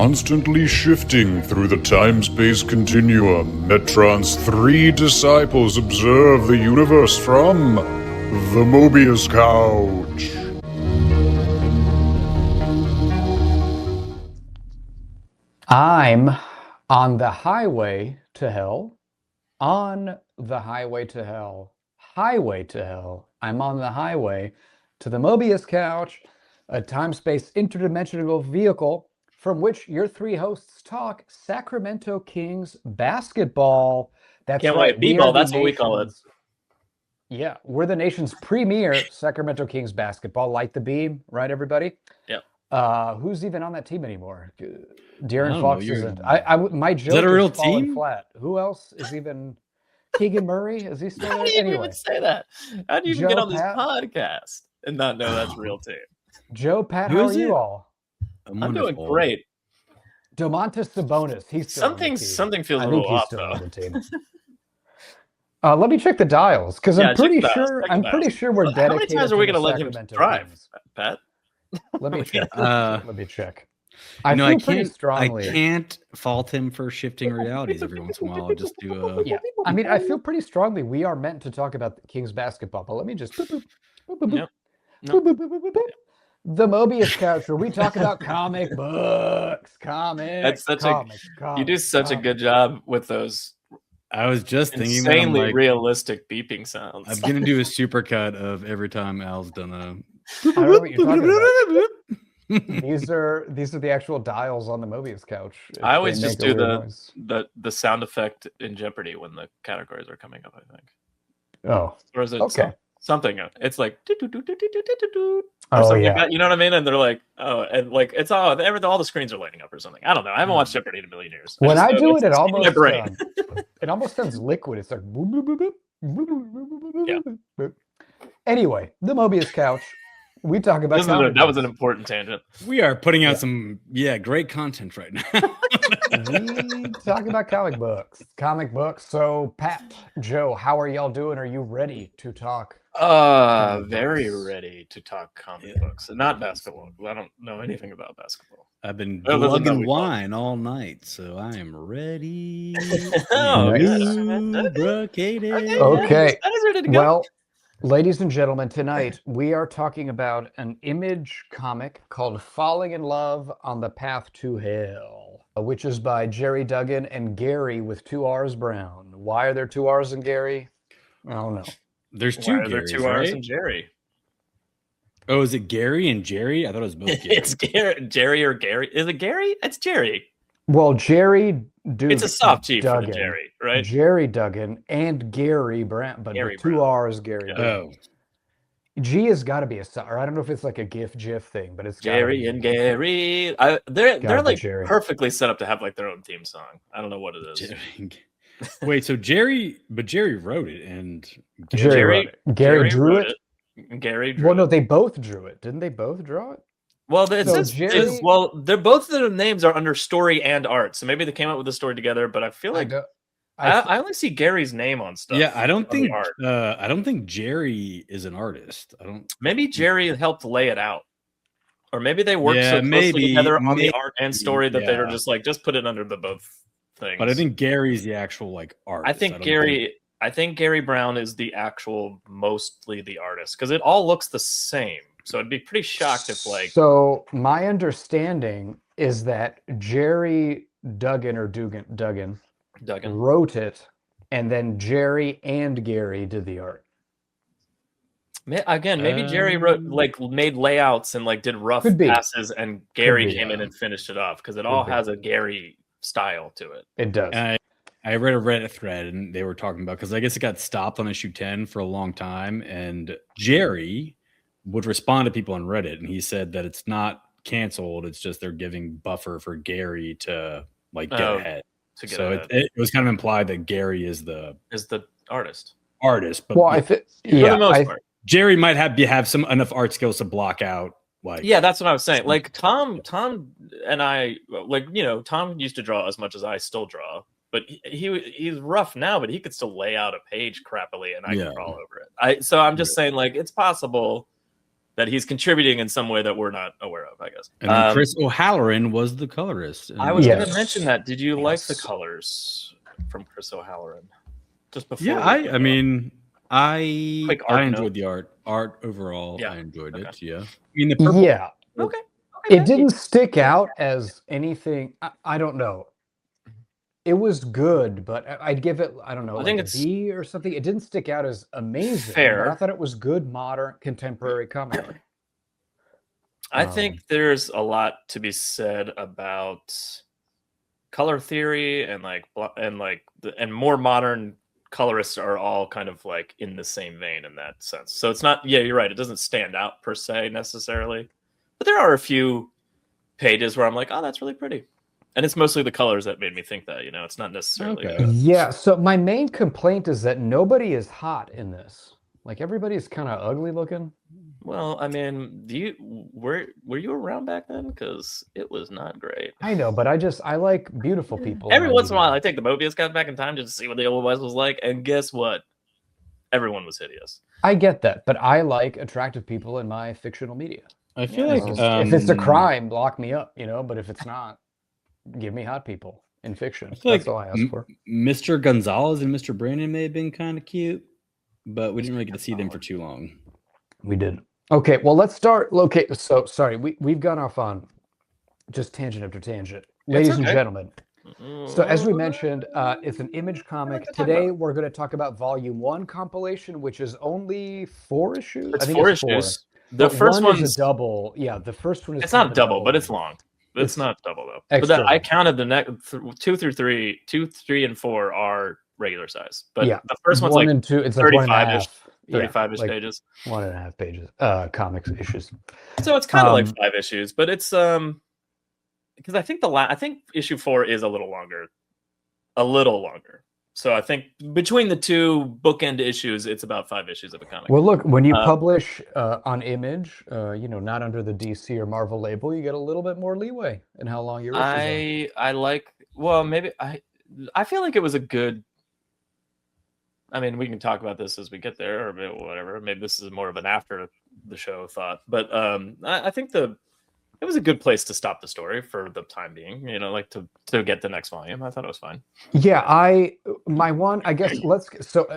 constantly shifting through the time-space continuum, Metron's three disciples observe the universe from the Mobius Couch. I'm on the highway to hell. On the highway to hell. Highway to hell. I'm on the highway to the Mobius Couch, a time-space interdimensional vehicle from which your three hosts talk Sacramento Kings basketball. That's Can't right. wait. B-ball, that's what we call it. Yeah, we're the nation's premier Sacramento Kings basketball. Light the beam, right, everybody? Yep. Who's even on that team anymore? Darren I Fox don't know, isn't. My joke Is that a real is falling team? flat. Who else is even? Keegan Murray, is he still there? How do you Anyway, even say that? How do you even Joe get on this Pat? podcast and not know that's real team? Joe, Pat, Who how is are you it? all? I'm doing great. Domantas Sabonis, he's still on the team. Something feels I a think little he's off still though. on the team. Let me check the dials because Yeah, I'm check pretty the dials, sure. check the I'm dials. pretty sure we're How dedicated. many times are we to going to the let him Sacramento drive, Kings. Pat? Let me check. Uh, Let me check. I feel pretty strongly. I can't fault him for shifting realities every once in a while. I'll just do a. Yeah, I mean, I feel pretty strongly we are meant to talk about Kings basketball, but let me just. Yep. The Mobius Couch, where we talk about comic books, You do such a good job with those I was just thinking insanely that I'm like, realistic beeping sounds. I'm gonna do a supercut of every time Al's done a. I don't know what you're talking about. These are the actual dials on the Mobius Couch. I always just do the sound effect in Jeopardy when the categories are coming up, I think. Oh, or is it okay. Something? It's like Oh something yeah. like that, you know what I mean? And they're like, oh, and like it's all the screens are lighting up or something. I don't know. I haven't watched Jeopardy in a million years. When I do it's it, in my brain. it almost sounds liquid. It's like Yeah. Anyway, the Mobius Couch. We talk about that was an important tangent. We are putting out some great content right now. We talk about comic books. So Pat, Joe, how are y'all doing? Are you ready to talk? Very ready to talk comic books, not basketball. I don't know anything about basketball. I've been Other than that, lugging we wine all night, so I am ready. Oh, lubricated. Okay. That is ready to go. Well, ladies and gentlemen, tonight we are talking about an Image comic called Falling in Love on the Path to Hell, which is by Gerry Duggan and Garry with 2 R's Brown. Why are there 2 R's in Garry? I don't know. There's two Why are there Garys, 2 R's right? in Gerry? Oh, is it Garry and Gerry? I thought it was both Garry. It's Gerry or Garry. Is it Garry? It's Gerry. Well, Gerry Duggan. It's a soft G for the Gerry, right? Gerry Duggan and Garry Brown, but Gary with 2 Brown. R's, Garry. Yeah. Duggan. G has got to be or I don't know if it's like a GIF thing, but it's Gerry and Garry. They're like Gerry. perfectly set up to have like their own theme song. I don't know what it is. Wait, so Gerry wrote it and Gerry drew it. Garry drew Well, no, it. they both drew it. Didn't they both draw it? Well, Gerry- both of their names are under story and art, so maybe they came up with the story together. But I feel like I only see Gary's name on stuff. Yeah, I don't think Gerry is an artist. Maybe Gerry helped lay it out, or maybe they worked so closely together on the art and story that they were just like, just put it under the both things. But I think Gary's the actual like artist. I think Garry Brown is the actual mostly the artist because it all looks the same. So I'd be pretty shocked if like. So my understanding is that Gerry Duggan or Duggan wrote it, and then Gerry and Garry did the art. Again, maybe Gerry wrote made layouts and like did rough passes, and Garry came in and finished it off because it all has a Garry style to it. It does. I read a Reddit thread and they were talking about, because I guess it got stopped on issue 10 for a long time, and Gerry would respond to people on Reddit, and he said that it's not canceled, it's just they're giving buffer for Garry to like get ahead. It was kind of implied that Garry is the artist. But well, for the most part. Gerry might have some enough art skills to block out. Like, yeah, that's what I was saying. Like Tom and I, Tom used to draw as much as I still draw, but he's rough now, but he could still lay out a page crappily, and I can draw over it. So I'm just saying, like, it's possible that he's contributing in some way that we're not aware of, I guess. And then Chris O'Halloran was the colorist. I was Yes. going to mention that. Did you like the Yes. colors from Chris O'Halloran? Just before. Yeah, I mean, I Quick art enjoyed note. the art. Art overall, Yeah, I enjoyed okay. it. Yeah, I mean the purple. Yeah. Okay. It didn't stick out as anything. I don't know. It was good, but I'd give it, I don't know, I like think a it's B or something. It didn't stick out as amazing. fair. But I thought it was good, modern, contemporary comic. I think there's a lot to be said about color theory and and more modern colorists are all kind of like in the same vein in that sense. So it's not, yeah, you're right. It doesn't stand out per se necessarily, but there are a few pages where I'm like, oh, that's really pretty. And it's mostly the colors that made me think that, you know, it's not necessarily. Okay. Yeah, so my main complaint is that nobody is hot in this. Like everybody's kind of ugly looking. Well, I mean, were you around back then? Because it was not great. I know, but I like beautiful people. Every on once in a media. while, I take the Mobius Couch back in time just to see what the old West was like, and guess what? Everyone was hideous. I get that, but I like attractive people in my fictional media. I feel Yeah, like If it's a crime, lock me up, you know. But if it's not, give me hot people in fiction. I feel That's like all I ask for. Mr. Gonzalez and Mr. Brandon may have been kind of cute, but we didn't really get to see them for too long. We didn't. Okay, well, let's start. Okay, so sorry, we've gone off on just tangent after tangent. Ladies and okay. gentlemen, so as we mentioned, it's an Image comic. Today we're going to talk about Volume 1 compilation, which is only 4 issues. It's I think 4 it's 4. issues. The But first one one's is a double. Yeah, the first one is it's kind not of a double, but it's one. long. It's not double though. extra But I long. counted the next 2 through 3, 2, 3, and 4 are regular size. But Yeah, the first one's 1 like and 2. It's like 1.5. 35-ish, Yeah, 35-ish like pages. 1.5 pages. Comics issues. So it's kind of like 5 issues, but it's because I think I think issue 4 is a little longer. So I think between the two bookend issues, it's about 5 issues of a comic. Well, look, when you publish on Image, not under the DC or Marvel label, you get a little bit more leeway in how long your issues are. I like. Well, maybe I feel like it was a good. I mean, we can talk about this as we get there, or whatever. Maybe this is more of an after the show thought, but I think it was a good place to stop the story for the time being. You know, like to get the next volume. I thought it was fine. Yeah, I guess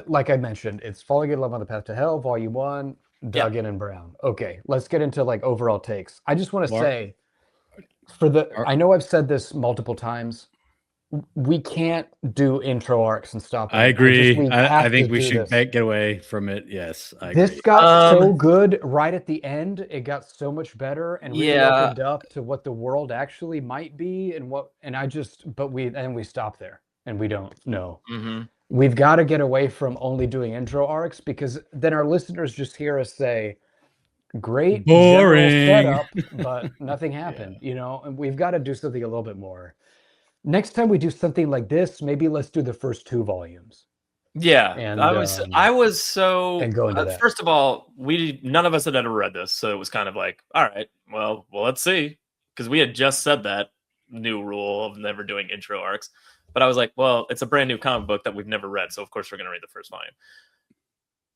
like I mentioned, it's Falling in Love on the Path to Hell, Volume 1, Duggan and Brown. Okay, let's get into like overall takes. I just want to say, I know I've said this multiple times. We can't do intro arcs and stop. I agree. I think we should get away from it. Yes, I agree. This got so good right at the end. It got so much better and really opened up to what the world actually might be but we stop there and we don't know. Mm-hmm. We've got to get away from only doing intro arcs because then our listeners just hear us say, great boring setup, but nothing happened, and we've got to do something a little bit more. Next time we do something like this, maybe let's do the first 2 volumes. Yeah, and I was so. And go into that. First of all, none of us had ever read this, so it was kind of like, all right, well, let's see, because we had just said that new rule of never doing intro arcs. But I was like, well, it's a brand new comic book that we've never read, so of course we're going to read the first volume.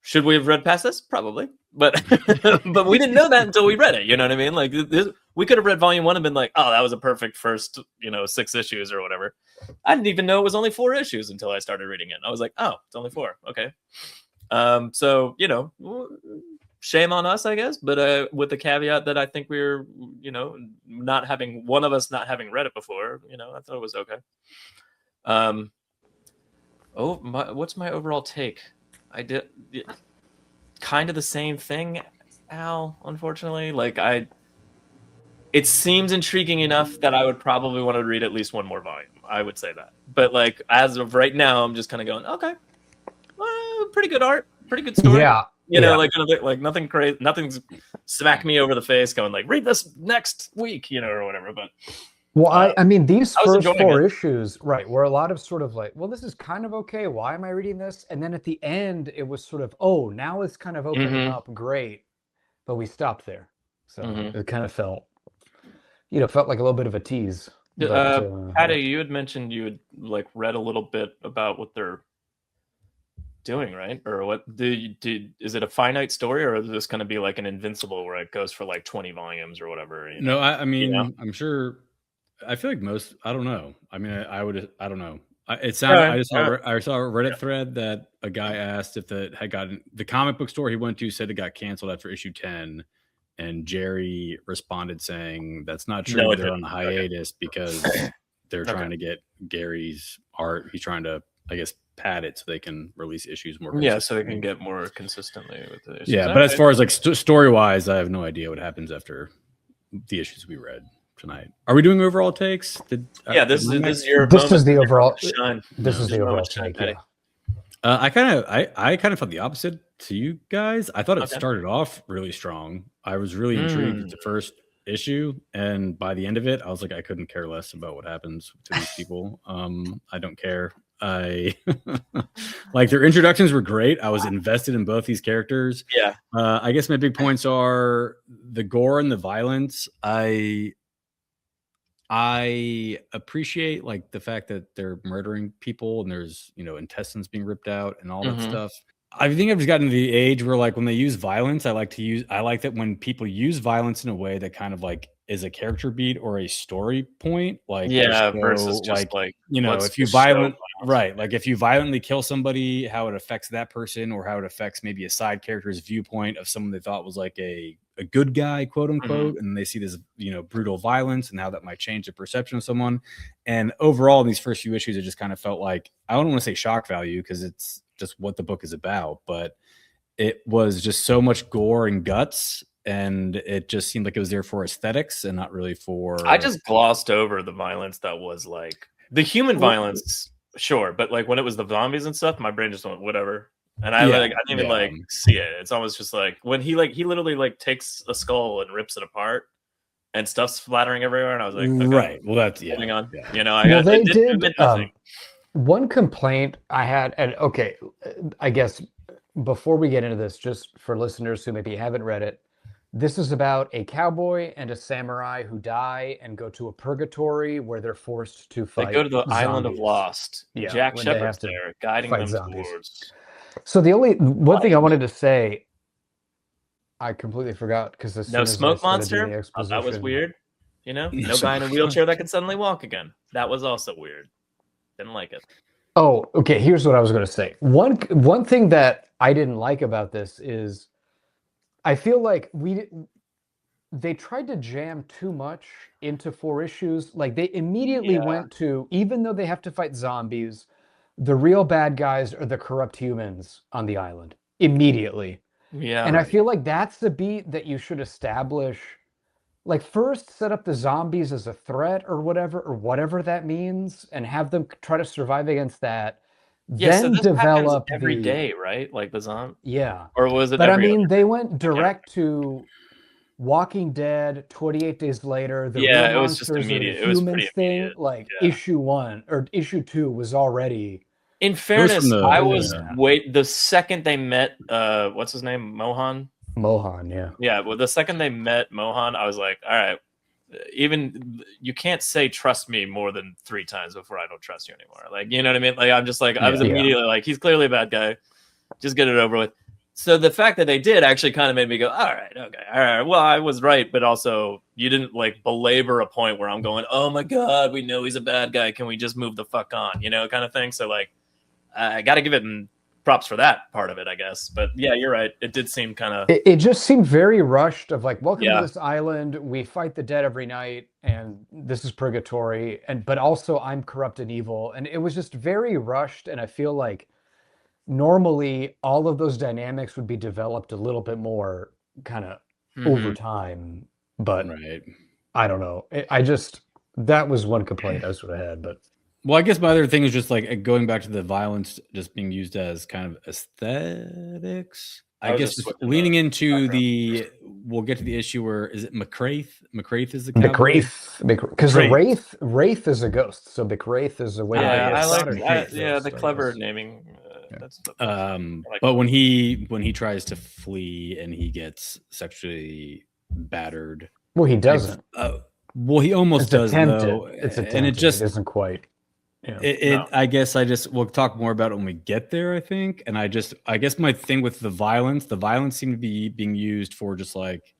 Should we have read past this? Probably, but but we didn't know that until we read it. You know what I mean? Like we could have read volume 1 and been like, oh, that was a perfect first, 6 issues or whatever. I didn't even know it was only 4 issues until I started reading it. I was like, oh, it's only 4. Okay. So shame on us, I guess, but with the caveat that I think we're, not having read it before, I thought it was okay. What's my overall take? I did kind of the same thing, Al, unfortunately. It seems intriguing enough that I would probably want to read at least one more volume. I would say that. But as of right now, I'm just kind of going, okay, pretty good art, pretty good story. Yeah. Like nothing crazy, nothing's smack me over the face going like, read this next week, or whatever. But well, I mean, these first 4 it. issues, right, were a lot of sort of like, well, this is kind of okay. Why am I reading this? And then at the end, it was sort of, oh, now it's kind of opening up. Great. But we stopped there. So it kind of felt like a little bit of a tease. Patty, you had mentioned you had read a little bit about what their doing, right? Or what? Is it a finite story, or is this going to be like an Invincible where it goes for like 20 volumes or whatever? You know? No, I mean, You know? I'm sure. I feel like most. I don't know. I mean, I would. I don't know. It sounded. Alright, I saw a Reddit thread that a guy asked if it had gotten the comic book store he went to said it got canceled after issue 10, and Gerry responded saying that's not true. No, it They're on didn't. hiatus because they're trying to get Garry's art. He's trying to, I guess, pad it so they can release issues more. Yeah, so they can get more consistently with the issues. Yeah, but as far as like story wise, I have no idea what happens after the issues we read tonight. Are we doing overall takes? This is your. This is the overall. Shine. This is the overall shine, take. Yeah. I kind of felt the opposite to you guys. I thought it started off really strong. I was really intrigued with the first issue, and by the end of it, I was like, I couldn't care less about what happens to these people. I don't care. I like their introductions were great. I was invested in both these characters. Yeah. I guess my big points are the gore and the violence. I appreciate like the fact that they're murdering people and there's, intestines being ripped out and all that stuff. I think I've just gotten to the age where like when they use violence, I like that when people use violence in a way that kind of like is a character beat or a story point. Like, versus just like, if you if you violently kill somebody, how it affects that person or how it affects maybe a side character's viewpoint of someone they thought was like a good guy, quote unquote, and they see this, brutal violence and how that might change the perception of someone. And overall, in these first few issues, it just kind of felt like, I don't want to say shock value because it's just what the book is about, but it was just so much gore and guts, and it just seemed like it was there for aesthetics and not really for. I just glossed over the violence that was like the human violence, sure, but like when it was the zombies and stuff, my brain just went whatever. And I didn't even see it. It's almost just like when he literally like takes a skull and rips it apart and stuff's splattering everywhere. And I was like, okay, right. Well, that's moving on. Yeah. They did one complaint I had, and okay, I guess before we get into this, just for listeners who maybe haven't read it, this is about a cowboy and a samurai who die and go to a purgatory where they're forced to fight. They go to the zombies. Island of Lost. Yeah, Jack Shepherd's there, guiding them towards. So the only one thing I wanted to say, I completely forgot because no smoke monster. That was weird. No guy in a wheelchair that could suddenly walk again. That was also weird. Didn't like it. Oh, okay. Here's what I was going to say. One thing that I didn't like about this is, I feel like they tried to jam too much into 4 issues. Like they immediately went to, even though they have to fight zombies, the real bad guys are the corrupt humans on the island immediately. Yeah. And I feel like that's the beat that you should establish. Like first set up the zombies as a threat or whatever that means, and have them try to survive against that. Yeah, then so this develop every day, right? Like the zombie. Yeah. Or was it? But I mean, they went direct to Walking Dead, 28 Days Later. It was just immediate. It was pretty immediate. Like issue 1 or issue 2 was already. In fairness, the second they met, what's his name? Mohan, yeah. Yeah, well, the second they met Mohan, I was like, all right, even you can't say trust me more than 3 times before I don't trust you anymore. Like, you know what I mean? Like, I'm just like, I was immediately like, he's clearly a bad guy. Just get it over with. So the fact that they did actually kind of made me go, all right, well, I was right, but also you didn't like belabor a point where I'm going, oh my God, we know he's a bad guy. Can we just move the fuck on? Kind of thing. So like, I got to give it props for that part of it, I guess. But yeah, you're right. It did seem kind of. It just seemed very rushed. Of like, welcome to this island. We fight the dead every night, and this is purgatory. But also, I'm corrupt and evil, and it was just very rushed. And I feel like normally all of those dynamics would be developed a little bit more, kind of over time. But I don't know. That was one complaint I sort of had, but. Well, I guess my other thing is just like going back to the violence just being used as kind of aesthetics. I guess just leaning into we'll get to the issue where is it MacRaith? MacRaith is the cowboy? Because the Wraith is a ghost, so MacRaith is a way. I like the clever naming. But when he tries to flee and he gets sexually battered, well, he doesn't. Well, he almost does though. It's attempted. And it isn't quite. I guess we'll talk more about it when we get there, I think. And I guess my thing with the violence seemed to be being used for just like,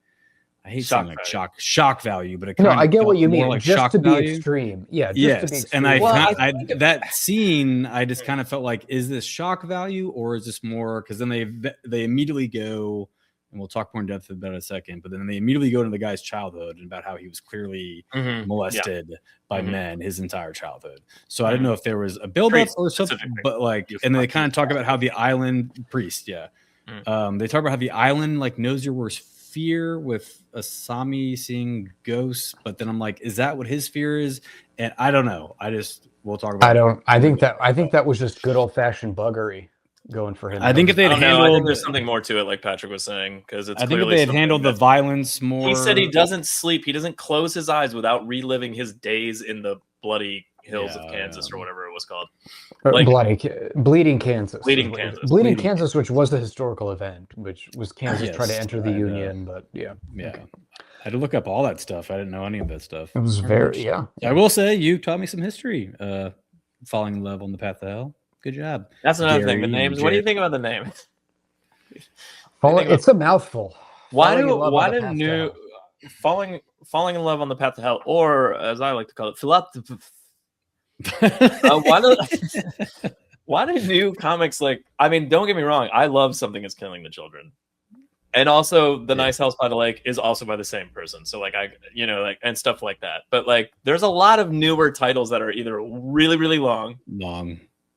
I hate saying like shock value, but it I get what you mean. Like just to be value. extreme. Yeah. Yes. To be extreme. And that scene, I just kind of felt like, is this shock value or is this more? Because then they immediately go, and we'll talk more in depth about it in a second, but then they immediately go into the guy's childhood and about how he was clearly molested by men his entire childhood. So I didn't know if there was a build-up or something, but like, and they kind of talk about how the island priest, they talk about how the island like knows your worst fear with Asami seeing ghosts, but then I'm like, is that what his fear is? And I don't know. We'll talk about I think that was just good old-fashioned buggery going for him. I think if they had handled, I think there's something more to it, like Patrick was saying, because it's. I think if they had handled the violence more. He said he doesn't sleep. He doesn't close his eyes without reliving his days in the bloody hills of Kansas or whatever it was called. Like, Bleeding Kansas. Bleeding Kansas. Bleeding Kansas, which was the historical event, which was Kansas trying to enter the Union, but yeah. Okay. I had to look up all that stuff. I didn't know any of that stuff. It was very, I will say, you taught me some history. Falling in love on the path to hell. Good job. That's another thing. The names. What do you think about the name? It's a mouthful. Why do falling in love on the path to hell, or as I like to call it, why do new comics like? I mean, don't get me wrong. I love Something Is Killing the Children, and also The Nice House by the Lake is also by the same person. So like and stuff like that. But like, there's a lot of newer titles that are either really really long.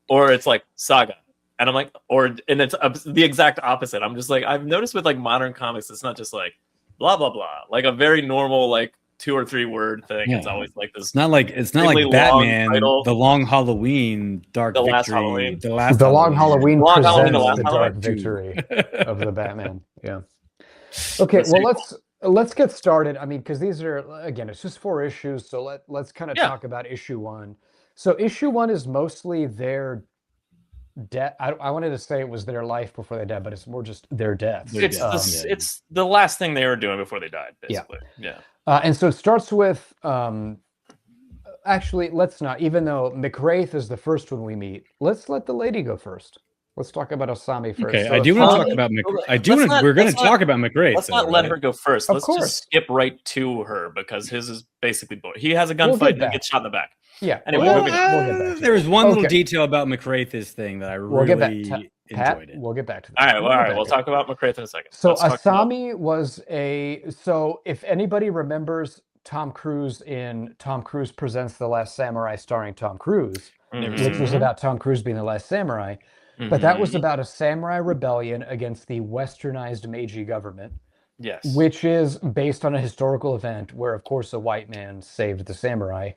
Or it's like saga, and I'm like, and it's the exact opposite. I'm just like, I've noticed with like modern comics, it's not just like blah blah blah, like a very normal like 2 or 3 word thing. Yeah. It's always like this. It's not like Batman, The Long Halloween, Dark Victory, Last Halloween. The Long Halloween presents the Dark Victory of the Batman. Yeah. Okay, well let's get started. I mean, because these are, again, it's just 4 issues, so let's kind of talk about issue 1. So issue 1 is mostly their death. I wanted to say it was their life before they died, but it's more just their death. It's the last thing they were doing before they died, basically. Yeah. And so it starts with, actually, let's not, even though MacRaith is the first one we meet, let's let the lady go first. Let's talk about Asami first. Okay, so I do want to talk about MacRaith. We're going to talk about MacRaith. Let's not let her go first. Let's just skip right to her, because his is basically boring. He has a gunfight and gets shot in the back. Yeah. Anyway, we'll get back to there was one little detail about MacRaith's thing that I really enjoyed it. We'll get back to that. All right. We'll talk about MacRaith in a second. So Asami was so if anybody remembers Tom Cruise in Tom Cruise Presents The Last Samurai starring Tom Cruise, which was about Tom Cruise being the last samurai, but that was about a samurai rebellion against the westernized Meiji government. Yes. Which is based on a historical event where, of course, a white man saved the samurai.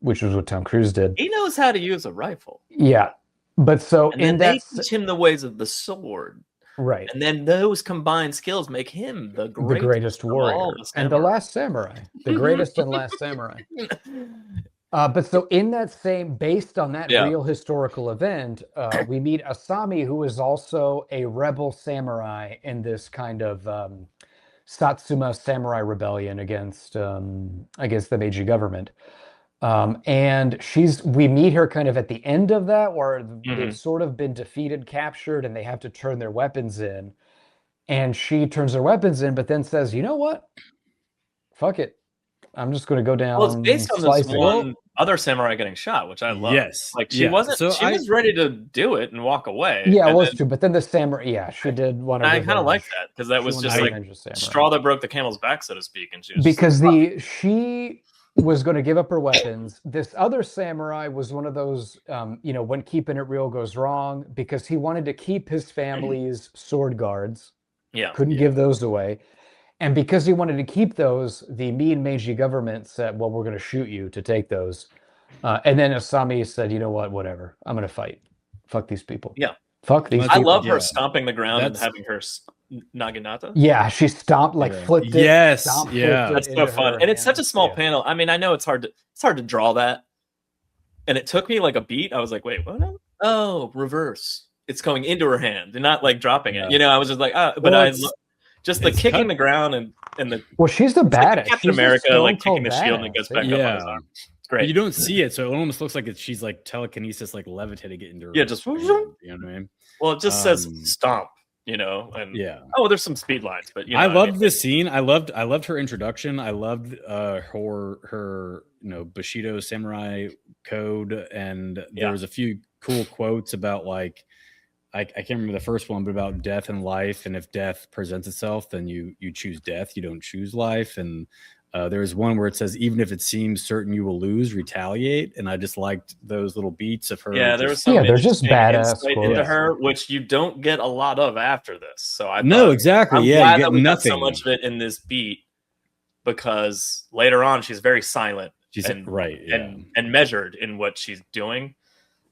Which was what Tom Cruise did. He knows how to use a rifle. Yeah, but so and then they teach him the ways of the sword, right? And then those combined skills make him the greatest warrior and the last samurai, the greatest and last samurai. But so in that same, based on that real historical event, we meet Asami, who is also a rebel samurai in this kind of Satsuma samurai rebellion against the Meiji government. And we meet her kind of at the end of that, where they've sort of been defeated, captured, and they have to turn their weapons in. And she turns her weapons in, but then says, "You know what? Fuck it. I'm just going to go down." Well, it's based on this one other samurai getting shot, which I love. Yes, like she wasn't. So she was ready to do it and walk away. Yeah, it was true. But then the samurai, she did one. I kind of like that, because that was just like straw that broke the camel's back, so to speak. And she was because she was going to give up her weapons. This other samurai was one of those, when keeping it real goes wrong, because he wanted to keep his family's sword guards. Yeah. Couldn't give those away. And because he wanted to keep those, the mean Meiji government said, well, we're going to shoot you to take those. And then Asami said, you know what, whatever. I'm going to fight. Fuck these people. Yeah. Fuck these people. I love her stomping the ground and having her naginata. Yeah, she stomped, flipped it. Yes, that's so fun. And it's such a small panel. I mean, I know it's hard to draw that. And it took me like a beat. I was like, wait, what? Oh, reverse. It's going into her hand and not like dropping it. I was just like, just the kicking the ground and the. Well, she's the badass. Like Captain America, like kicking the shield and it goes back up on his arm. It's great. You don't see it, so it almost looks like she's like telekinesis, like levitating it into her. Yeah, just hand, you know what I mean? Well, it just says stomp, you know, and oh, there's some speed lines, but you know, I loved this scene. I loved her introduction. I loved her Bushido samurai code, and there was a few cool quotes about like I can't remember the first one, but about death and life, and if death presents itself, then you choose death, you don't choose life. And there's one where it says, even if it seems certain you will lose, retaliate. And I just liked those little beats of her. Yeah, there was some they're just badass into her, which you don't get a lot of after this. So I'm exactly. I'm glad that we got so much of it in this beat, because later on she's very silent. She's and measured in what she's doing.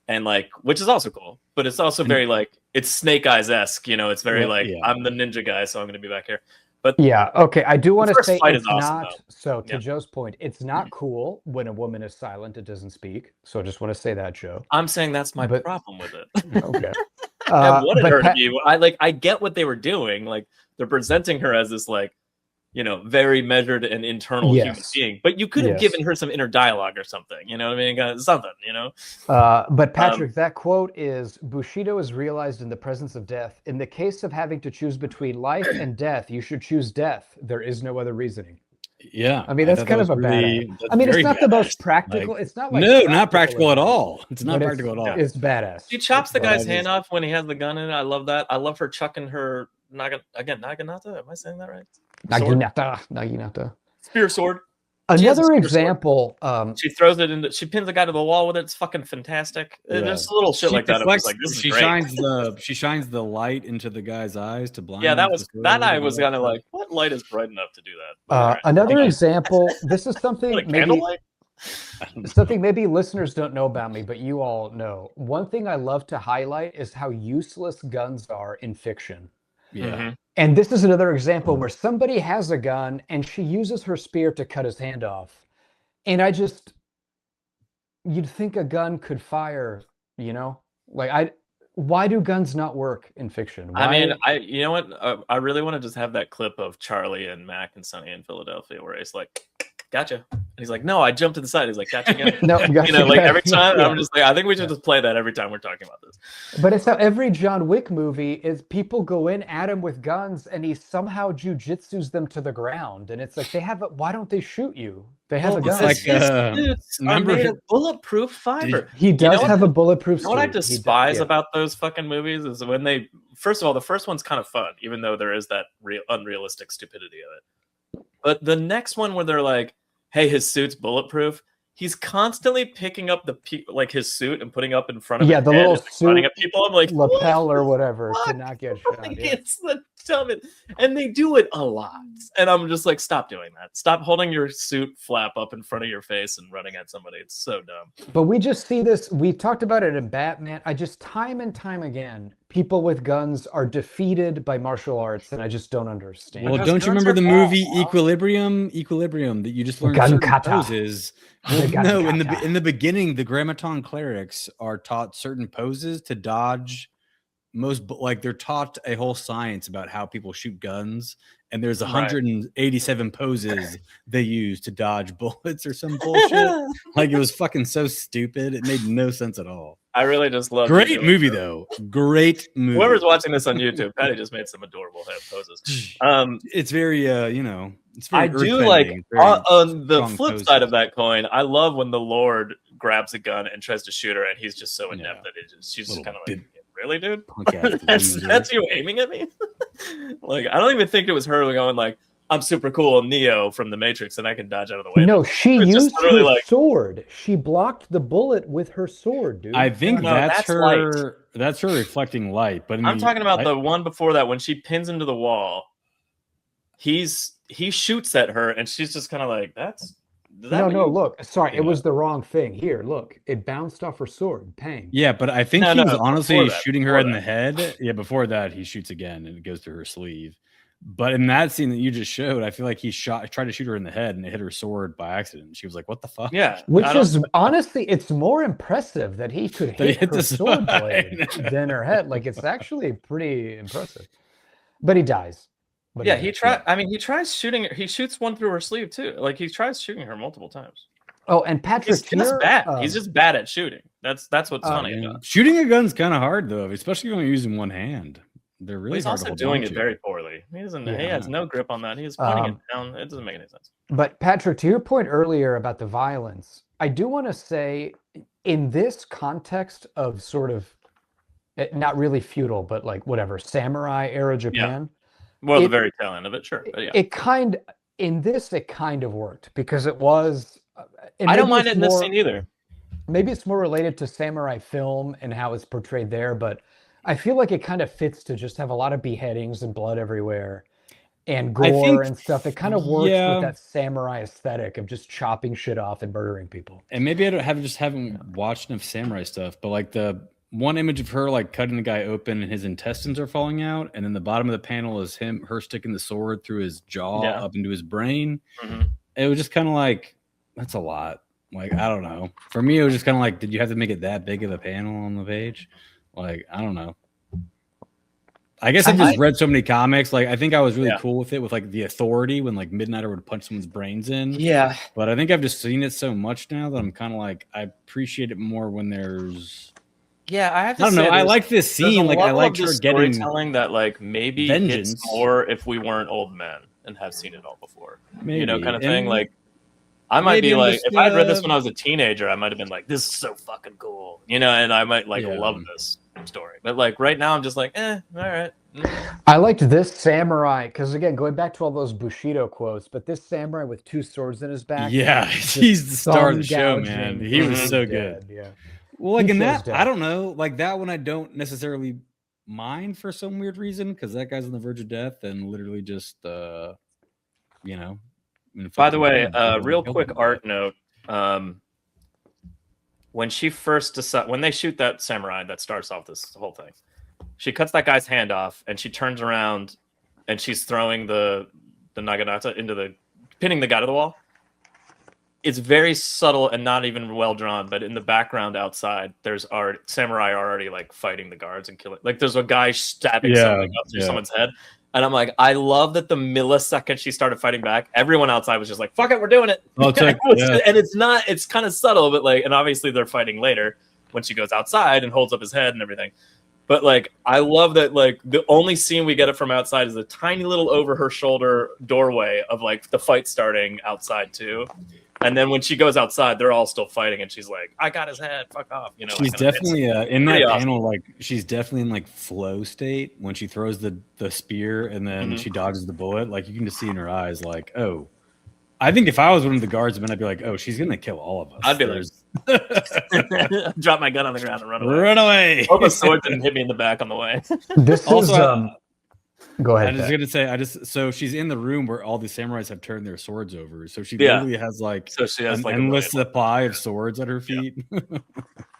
And like, which is also cool, but it's also very like, it's Snake Eyes-esque, you know, it's very I'm the ninja guy, so I'm going to be back here. But okay, I do want to say it's awesome, not, so to Joe's point, it's not cool when a woman is silent, it doesn't speak. So I just want to say that, Joe. I'm saying that's my problem with it. Okay. I wanted her to be, I get what they were doing. Like, they're presenting her as this, like, you know, very measured and internal human being, but you could have given her some inner dialogue or something, you know what I mean? Something, you know? But Patrick, that quote is, Bushido is realized in the presence of death. In the case of having to choose between life and death, you should choose death. There is no other reasoning. Yeah. I mean, that's kind of a badass. I mean, it's not the most practical. Like, it's not like not practical at all. It's not practical at all. It's badass. She chops the guy's hand off when he has the gun in it. I love that. I love her chucking her naginata. Am I saying that right? Naginata. Spear sword. Another example. She throws it into. She pins the guy to the wall with it. It's fucking fantastic. Yeah. There's little shit like that. Like, this is great. She shines the light into the guy's eyes to blind. Yeah, that I was kind of like, what light is bright enough to do that? Another example. This is something maybe listeners don't know about me, but you all know. One thing I love to highlight is how useless guns are in fiction. Yeah. Mm-hmm. And this is another example where somebody has a gun and she uses her spear to cut his hand off. And you'd think a gun could fire, you know? Like, why do guns not work in fiction? Why? I mean, you know what? I really want to just have that clip of Charlie and Mac and Sonny in Philadelphia where he's like, gotcha. And he's like, no, I jumped to the side. He's like, gotcha again. No, you know, like every time I'm just like, I think we should just play that every time we're talking about this. But it's how every John Wick movie is. People go in at him with guns and he somehow jujitsus them to the ground. And it's like, why don't they shoot you? They have a gun. Like, suits are made of bulletproof fiber. He does have a bulletproof suit. What I despise about those fucking movies is when they, first of all, the first one's kind of fun, even though there is that unrealistic stupidity of it. But the next one where they're like, hey, his suit's bulletproof, he's constantly picking up like his suit and putting up in front of the little suit running at people. I'm like, lapel or whatever to not get shot. Like, it's the dumbest, and they do it a lot. And I'm just like, stop doing that. Stop holding your suit flap up in front of your face and running at somebody. It's so dumb. But we just see this. We talked about it in Batman. I just time and time again, people with guns are defeated by martial arts, and I just don't understand. Well, don't you remember the movie Equilibrium that you just learned certain poses? No, in the beginning, the Grammaton clerics are taught certain poses to dodge they're taught a whole science about how people shoot guns, and there's 187 poses they use to dodge bullets or some bullshit. Like, it was fucking so stupid. It made no sense at all. I really just love great movie though. Great movie. Whoever's watching this on YouTube, Patty just made some adorable head poses. It's very it's very I do like on the flip side of that coin. I love when the Lord grabs a gun and tries to shoot her, and he's just so inept that she's just kind of like, really, dude? That's you aiming at me? Like, I don't even think it was her going like, I'm super cool, Neo from the Matrix, and I can dodge out of the way. No, she used her sword. She blocked the bullet with her sword, dude. I think that's her. That's her reflecting light. But I'm talking about the one before that when she pins him to the wall. He shoots at her, and she's just kind of like, look, sorry, it was the wrong thing. Here, look, it bounced off her sword. Pang. Yeah, but I think he was honestly shooting her in the head. Yeah, before that, he shoots again, and it goes through her sleeve. But in that scene that you just showed, I feel like he tried to shoot her in the head, and it hit her sword by accident. She was like, "What the fuck?" Yeah, which is honestly, it's more impressive that he could hit her sword blade than her head. Like, it's actually pretty impressive. But he dies. He tries shooting her. He shoots one through her sleeve too. Like, he tries shooting her multiple times. Oh, and Patrick, He's just here, bad. He's just bad at shooting. That's what's funny Yeah. about it. Shooting a gun's kind of hard though, especially when you're using one hand. They're Well, really he's hard to also hold doing on it to. very poorly. He doesn't. He Yeah. has no grip on that. He's pointing it down. It doesn't make any sense. But Patrick, to your point earlier about the violence, I do want to say, in this context of sort of not really feudal, but like whatever samurai era Japan, Well, the very tail end of it, sure. But yeah, it kind of worked because it was. And I don't maybe mind it's it in this more- scene either. Maybe it's more related to samurai film and how it's portrayed there, but I feel like it kind of fits to just have a lot of beheadings and blood everywhere and gore and stuff. It kind of works with that samurai aesthetic of just chopping shit off and murdering people. And maybe I haven't watched enough samurai stuff, but like the one image of her like cutting the guy open and his intestines are falling out, and then the bottom of the panel is her sticking the sword through his jaw up into his brain. Mm-hmm. It was just kind of like, that's a lot. Like, I don't know. For me, it was just kind of like, did you have to make it that big of a panel on the page? Like, I don't know. I guess I've just read so many comics. Like, I think I was really cool with it with like the Authority when like Midnighter would punch someone's brains in. Yeah. But I think I've just seen it so much now that I'm kind of like, I appreciate it more when there's. Yeah, I have to I don't know. I like this scene. Like, I like her getting storytelling that like maybe vengeance. hits more if we weren't old men and have seen it all before. Maybe. You know, kind of thing. Like, I might be like, if I had read this when I was a teenager, I might have been like, this is so fucking cool, you know, and I might like love this story. But like right now, I'm just like, all right. I liked this samurai because again, going back to all those Bushido quotes, but this samurai with two swords in his back. Yeah, he's the star of the show, man. He was so dead. good. Yeah. Well, like in that, I don't know, like that one, I don't necessarily mind for some weird reason because that guy's on the verge of death and literally just, you know. By the way, real quick art note: when she first when they shoot that samurai that starts off this whole thing, she cuts that guy's hand off and she turns around and she's throwing the naginata into pinning the guy to the wall. It's very subtle and not even well drawn, but in the background outside, there's samurai already like fighting the guards and killing. Like there's a guy stabbing something up through someone's head. And I'm like, I love that the millisecond she started fighting back, everyone outside was just like, fuck it, we're doing it. And it's kind of subtle, but like, and obviously they're fighting later when she goes outside and holds up his head and everything. But like, I love that like the only scene we get it from outside is a tiny little over her shoulder doorway of like the fight starting outside too. And then when she goes outside, they're all still fighting, and she's like, "I got his head, fuck off!" You know, she's definitely in that panel. Like she's definitely in like flow state when she throws the spear and then she dodges the bullet. Like you can just see in her eyes, like, oh, I think if I was one of the guardsmen, I'd be like, oh, she's gonna kill all of us. I'd be like, drop my gun on the ground and run away. Run away! Hope a sword didn't hit me in the back on the way. This also. is Go ahead. I was gonna say, so she's in the room where all the samurais have turned their swords over. So she literally has like an endless supply of swords at her feet. Yeah.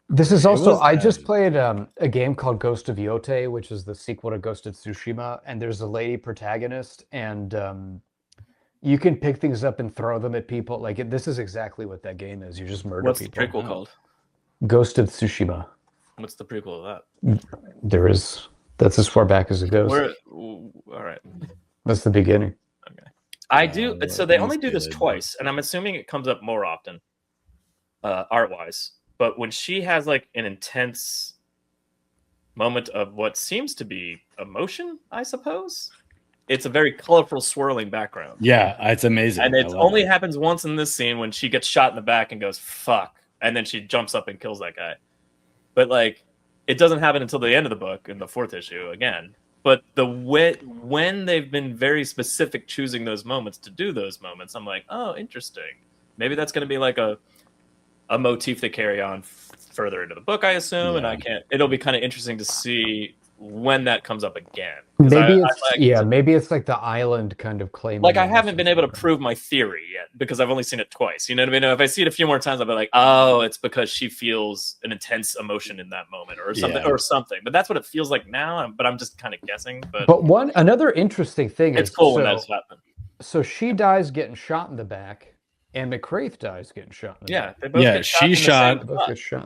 This is also, I just played a game called Ghost of Yote, which is the sequel to Ghost of Tsushima, and there's a lady protagonist, and you can pick things up and throw them at people. Like this is exactly what that game is. You just murder people. What's the prequel called? Ghost of Tsushima. What's the prequel of that? That's as far back as it goes. All right. That's the beginning. Okay. I do. So they only do this twice, and I'm assuming it comes up more often, art-wise. But when she has like an intense moment of what seems to be emotion, I suppose, it's a very colorful, swirling background. Yeah, it's amazing. And it only happens once in this scene when she gets shot in the back and goes, fuck. And then she jumps up and kills that guy. But like, it doesn't happen until the end of the book in the 4th issue again. But when they've been very specific choosing those moments to do those moments, I'm like, oh, interesting. Maybe that's going to be like a motif they carry on further into the book, I assume. Yeah. And it'll be kind of interesting to see when that comes up again. Maybe it's like the island kind of claim. Like I haven't been able to prove my theory yet because I've only seen it twice. You know what I mean? If I see it a few more times, I'll be like, oh, it's because she feels an intense emotion in that moment or something. But that's what it feels like now. But I'm just kind of guessing. But another interesting thing it's cool when that's happened. So she dies getting shot in the back. And MacRaith dies getting shot in the back. They both get shot. Shot in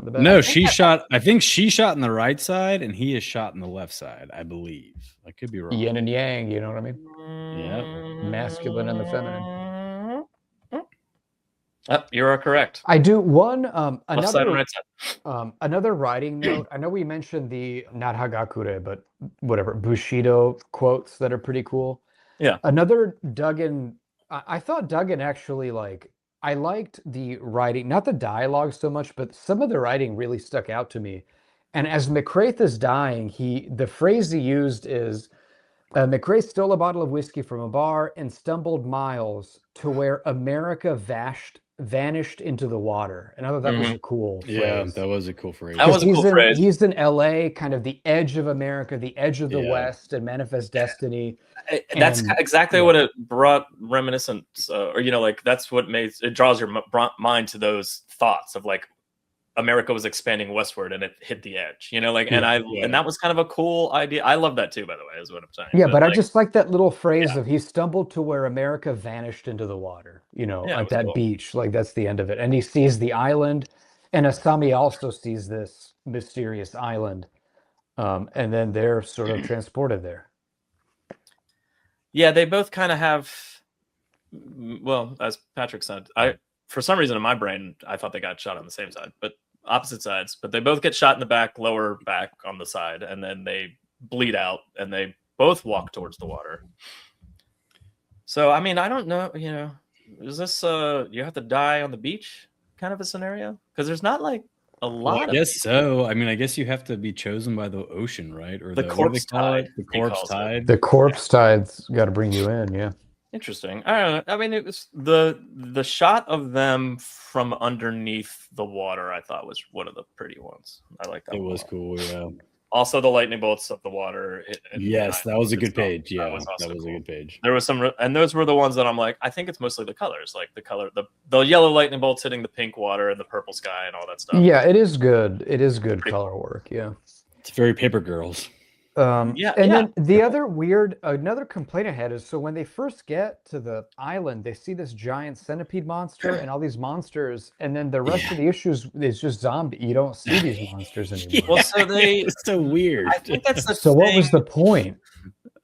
the back. No, she shot. I think she shot in the right side, and he is shot in the left side. I believe. I could be wrong. Yin and yang. You know what I mean? Yeah. Masculine and the feminine. You are correct. I do one Left side and right side. another writing note. I know we mentioned the not Hagakure, but whatever Bushido quotes that are pretty cool. Yeah. Another Duggan. I thought Duggan actually I liked the writing, not the dialogue so much, but some of the writing really stuck out to me. And as MacRaith is dying, the phrase he used is, MacRaith stole a bottle of whiskey from a bar and stumbled miles to where America vanished into the water. And I thought that was a cool phrase. Yeah, that was a cool phrase. That was a cool phrase. He's in LA, kind of the edge of America, the edge of the West, and Manifest Destiny. That's exactly what it brought reminiscence, or that's what it draws your mind to those thoughts of like America was expanding westward and it hit the edge, and that was kind of a cool idea. I love that too, by the way, is what I'm saying. Yeah, but I just like that little phrase of he stumbled to where America vanished into the water, like that cool beach, like that's the end of it. And he sees the island, and Asami also sees this mysterious island, and then they're sort of transported there. Yeah, they both kind of have, well, as Patrick said, for some reason in my brain, I thought they got shot on the same side, but opposite sides. But they both get shot in the back, lower back on the side, and then they bleed out, and they both walk towards the water. So, I mean, I don't know, is this, you have to die on the beach kind of a scenario? Because there's not like a lot I guess so. I mean, I guess you have to be chosen by the ocean, right? Or the corpse tide. The corpse tide. The corpse tide's got to bring you in, yeah. Interesting. I don't know. I mean, it was the shot of them from underneath the water. I thought was one of the pretty ones. I like that. It was cool. Yeah. Also, the lightning bolts of the water. Yes, that was a good page. Yeah, that was cool. a good page. There was some, and those were the ones that I'm like, I think it's mostly the colors, like the color, the yellow lightning bolts hitting the pink water and the purple sky and all that stuff. Yeah, it is good. It is good color work. Yeah. It's very Paper Girls. Then the another complaint I had is, so when they first get to the island, they see this giant centipede monster and all these monsters, and then the rest of the issues is just zombie. You don't see these monsters anymore. Well, so it's so weird. I think that's the so thing. What was the point?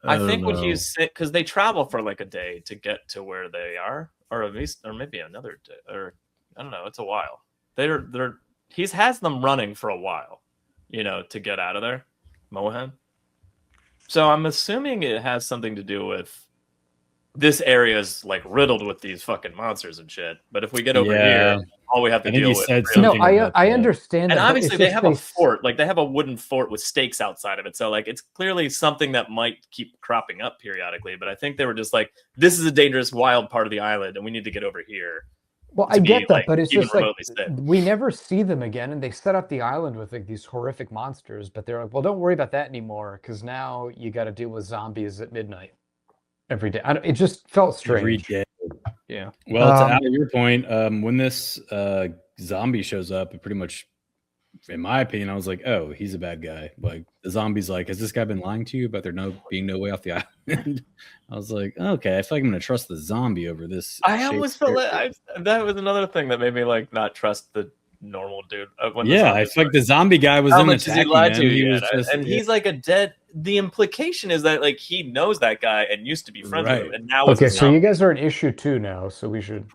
I think what you said, because they travel for like a day to get to where they are, or at least, or maybe another day, or I don't know. It's a while. He has them running for a while, to get out of there, Mohan. So I'm assuming it has something to do with this area is like riddled with these fucking monsters and shit. But if we get over here, all we have to deal with. No, I understand. And obviously they have a fort, like they have a wooden fort with stakes outside of it. So like it's clearly something that might keep cropping up periodically. But I think they were just like, this is a dangerous, wild part of the island, and we need to get over here. Well, I get that, but it's just like we never see them again, and they set up the island with like these horrific monsters. But they're like, well, don't worry about that anymore, because now you got to deal with zombies at midnight every day. It just felt strange. Every day. Yeah. Well, to add to your point, when this zombie shows up, it pretty much, in my opinion, I was like, oh, he's a bad guy. Like the zombie's like, has this guy been lying to you about there being no way off the island? I was like, okay, I feel like I'm gonna trust the zombie over this. I almost felt that was another thing that made me like not trust the normal dude. I feel like the zombie guy was in attacking him. He's like a dead. The implication is that like he knows that guy and used to be friends with him, and now okay. So you guys are in issue 2 now, so we should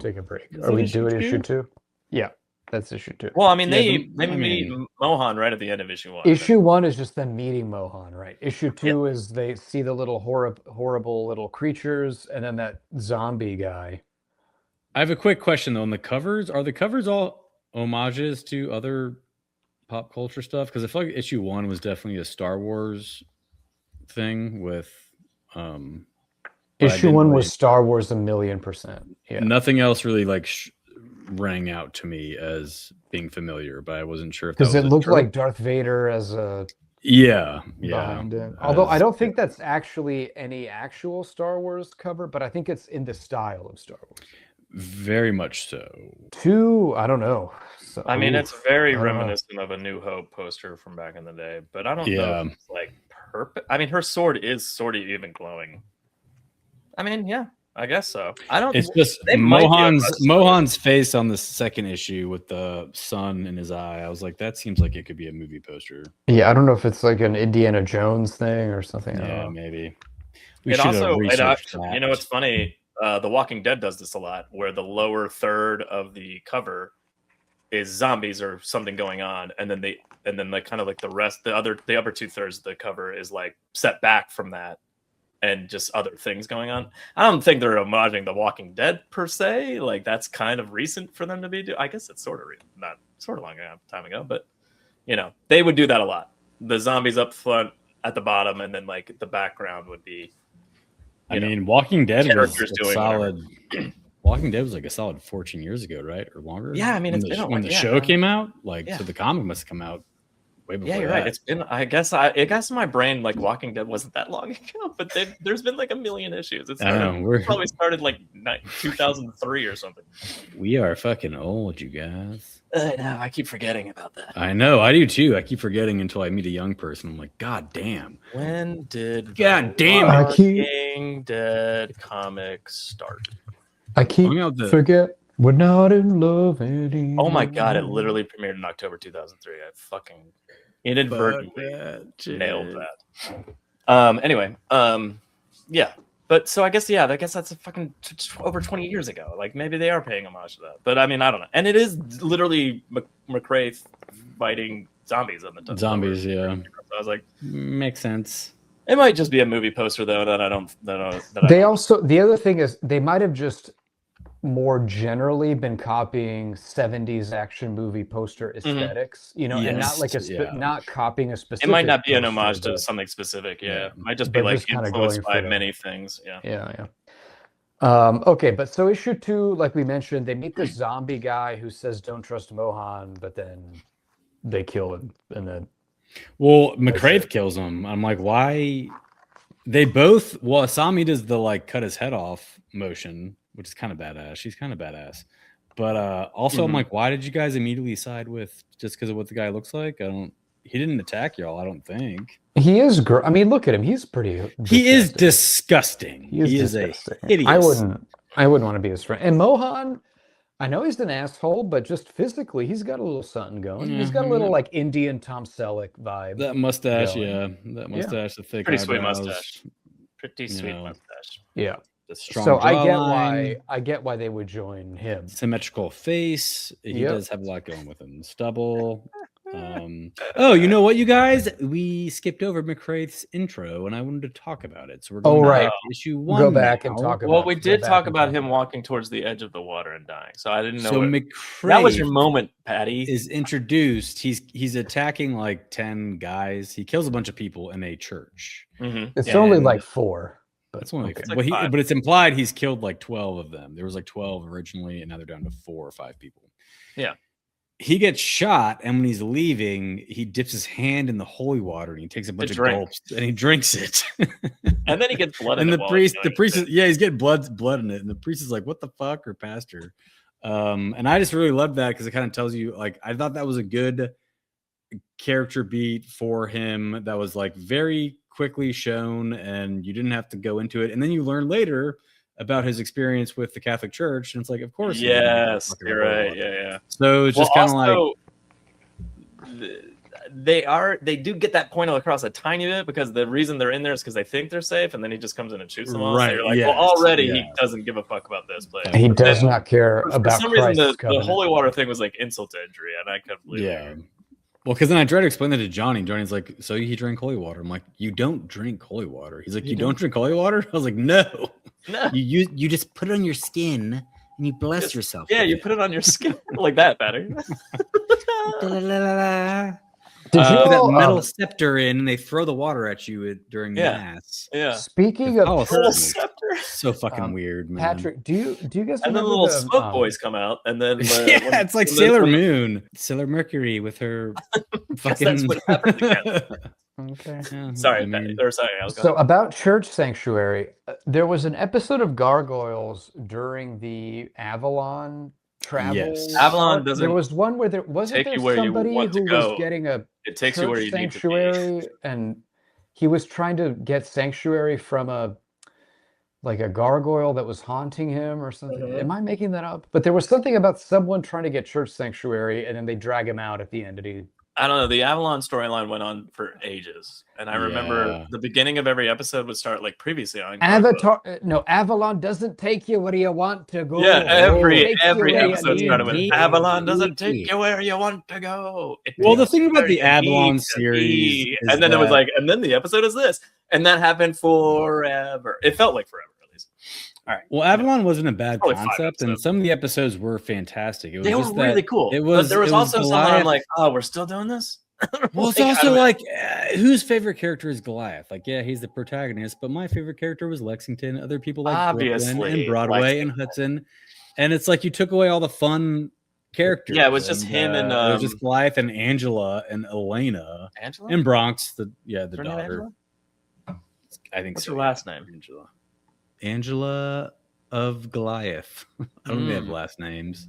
take a break. Are we doing issue 2? Yeah. That's issue 2. Well, I mean, they meet Mohan right at the end of issue 1. Issue 1 is just them meeting Mohan, right? Issue 2 is they see the little horrible little creatures, and then that zombie guy. I have a quick question though. On the covers, are the covers all homages to other pop culture stuff? Because I feel like issue 1 was definitely a Star Wars thing with. Issue 1 was Star Wars 1,000,000%. Yeah. Nothing else really like. Rang out to me as being familiar, but I wasn't sure if because it looked like Darth Vader as a behind it. Although I don't think that's actually any actual Star Wars cover, but I think it's in the style of Star Wars. Very much so. 2, I don't know. So, I mean, it's very reminiscent of a New Hope poster from back in the day, but I don't know if it's like purpose. I mean, her sword is sort of even glowing. I mean, yeah. I guess so. I don't. It's just Mohan's face on the second issue with the sun in his eye. I was like, that seems like it could be a movie poster. Yeah, I don't know if it's like an Indiana Jones thing or something. Yeah, maybe. It also, you know, it's funny. The Walking Dead does this a lot, where the lower third of the cover is zombies or something going on, and then like kind of like the upper 2/3 of the cover is like set back from that and just other things going on. I don't think they're homaging The Walking Dead per se. Like that's kind of recent for them to be I guess it's sort of not sort of long time ago, but you know, they would do that a lot. The zombies up front, at the bottom, and then like the background would be. I mean, Walking Dead was characters a doing solid. Walking Dead was like a solid 14 years ago, right, or longer? Yeah, I mean, when it's been a when while, the yeah. show came out, like Yeah. so the comic must have come out way before. Yeah, you're right. It's been. I guess my brain, like Walking Dead wasn't that long ago, but there's been like a million issues. It's probably started like 2003 or something. We are fucking old, you guys. I know. I keep forgetting about that. I know. I do too. I keep forgetting until I meet a young person. I'm like, God damn. When did God damn it. Walking Dead comic start? I keep forget we're not in love anymore. Oh my god! It literally premiered in October 2003. I fucking inadvertently nailed that. Anyway, yeah. But so I guess that's a fucking over 20 years ago. Like maybe they are paying homage to that. But I mean, I don't know. And it is literally MacRaith fighting zombies on the top. Zombies, yeah. So I was like, makes sense. It might just be a movie poster though that I don't. The other thing is they might have just more generally been copying 70s action movie poster aesthetics, you know, and not like not copying a specific. It might not be an homage to something specific. Yeah. It might just be like influenced by many things. Yeah. Okay, but so issue 2, like we mentioned, they meet this zombie guy who says don't trust Mohan, but then they kill him, and then MacRaith kills him. I'm like, why? They both. Well, Asami does the like cut his head off motion, which is kind of badass. She's kind of badass. But also, I'm like, why did you guys immediately side with just because of what the guy looks like? He didn't attack y'all, I don't think. He is. I mean, look at him. He's pretty. He is disgusting. He is disgusting. A hideous. I wouldn't want to be his friend. And Mohan, I know he's an asshole, but just physically, he's got a little something going. He's got a little like Indian Tom Selleck vibe. That mustache, that mustache, the thick pretty eyebrows, sweet mustache. Pretty sweet mustache. Yeah. Strong so jawline. I get why they would join him. Symmetrical face. He does have a lot going with him. Stubble. Oh, you know what, you guys? We skipped over MacRaith's intro, and I wanted to talk about it. So we're going to issue 1. Go back and talk about. Well, we did talk about him walking towards the edge of the water and dying. So I didn't know. So MacRaith, that was your moment, Patty. Is introduced. He's attacking like 10 guys. He kills a bunch of people in a church. It's only like 4. That's only but it's implied he's killed like 12 of them. There was like 12 originally, and now they're down to 4 or 5 people. Yeah. He gets shot, and when he's leaving, he dips his hand in the holy water and he takes a bunch of gulps and he drinks it. And then he gets blood in it. it. And the priest is, he's getting blood in it. And the priest is like, what the fuck, or pastor? And I just really loved that because it kind of tells you, like, I thought that was a good character beat for him that was like very quickly shown, and you didn't have to go into it. And then you learn later about his experience with the Catholic Church, and it's like, of course, yes, you're right, yeah. So it's just kind of like they do get that point across a tiny bit, because the reason they're in there is because they think they're safe, and then he just comes in and shoots them all. Right? So you're like, well, already he doesn't give a fuck about this place. He does not care about. For some reason, the holy water thing was like insult to injury, and I couldn't believe it. Well, because then I tried to explain that to Johnny. Johnny's like, so he drank holy water. I'm like, you don't drink holy water. He's like, you don't drink holy water? I was like, no. You just put it on your skin and you bless yourself. Yeah, you put it on your skin like that, Patty. Did you put that metal scepter in, and they throw the water at you during mass? Yeah. Speaking of scepter, so fucking weird, man. Patrick, do you guys? And then the little smoke boys come out, and then it's like Sailor Moon, Sailor Mercury with her fucking. That's what happened again. Okay. Yeah, sorry, so about Church Sanctuary, there was an episode of Gargoyles during the Avalon travel. Yes. Avalon doesn't. There was one where there wasn't there somebody who was getting a church sanctuary, and he was trying to get sanctuary from a gargoyle that was haunting him or something. Am I making that up? But there was something about someone trying to get church sanctuary, and then they drag him out at the end, and he. I don't know. The Avalon storyline went on for ages, and I remember the beginning of every episode would start like previously on Avatar. No, Avalon doesn't take you where you want to go. Yeah, every Takes you where you episode need started to with go. Avalon doesn't take you where you want to go. It Well, the takes thing you about where the you Avalon need to series be. is and then it was that- like, and then the episode is this, and that happened forever. It felt like forever, at least. All right. Well, Avalon wasn't a bad Probably 5 concept, and episodes. some of the episodes were fantastic. It was They were just really that cool. It was. but there was it also some that I'm Goliath. like, oh, we're still doing this. Well, it's Like, I also don't know. like, whose favorite character is Goliath? Like, yeah, he's the protagonist, but my favorite character was Lexington. Other people like Brooklyn Obviously, and Broadway and Hudson, and it's like you took away all the fun characters. Yeah, it was just him and it was just Goliath and Angela and Elena Angela. and Bronx. The Is her name daughter. Angela? I think What's so. her last name? Angela of Goliath. I don't think they have Mm. last names.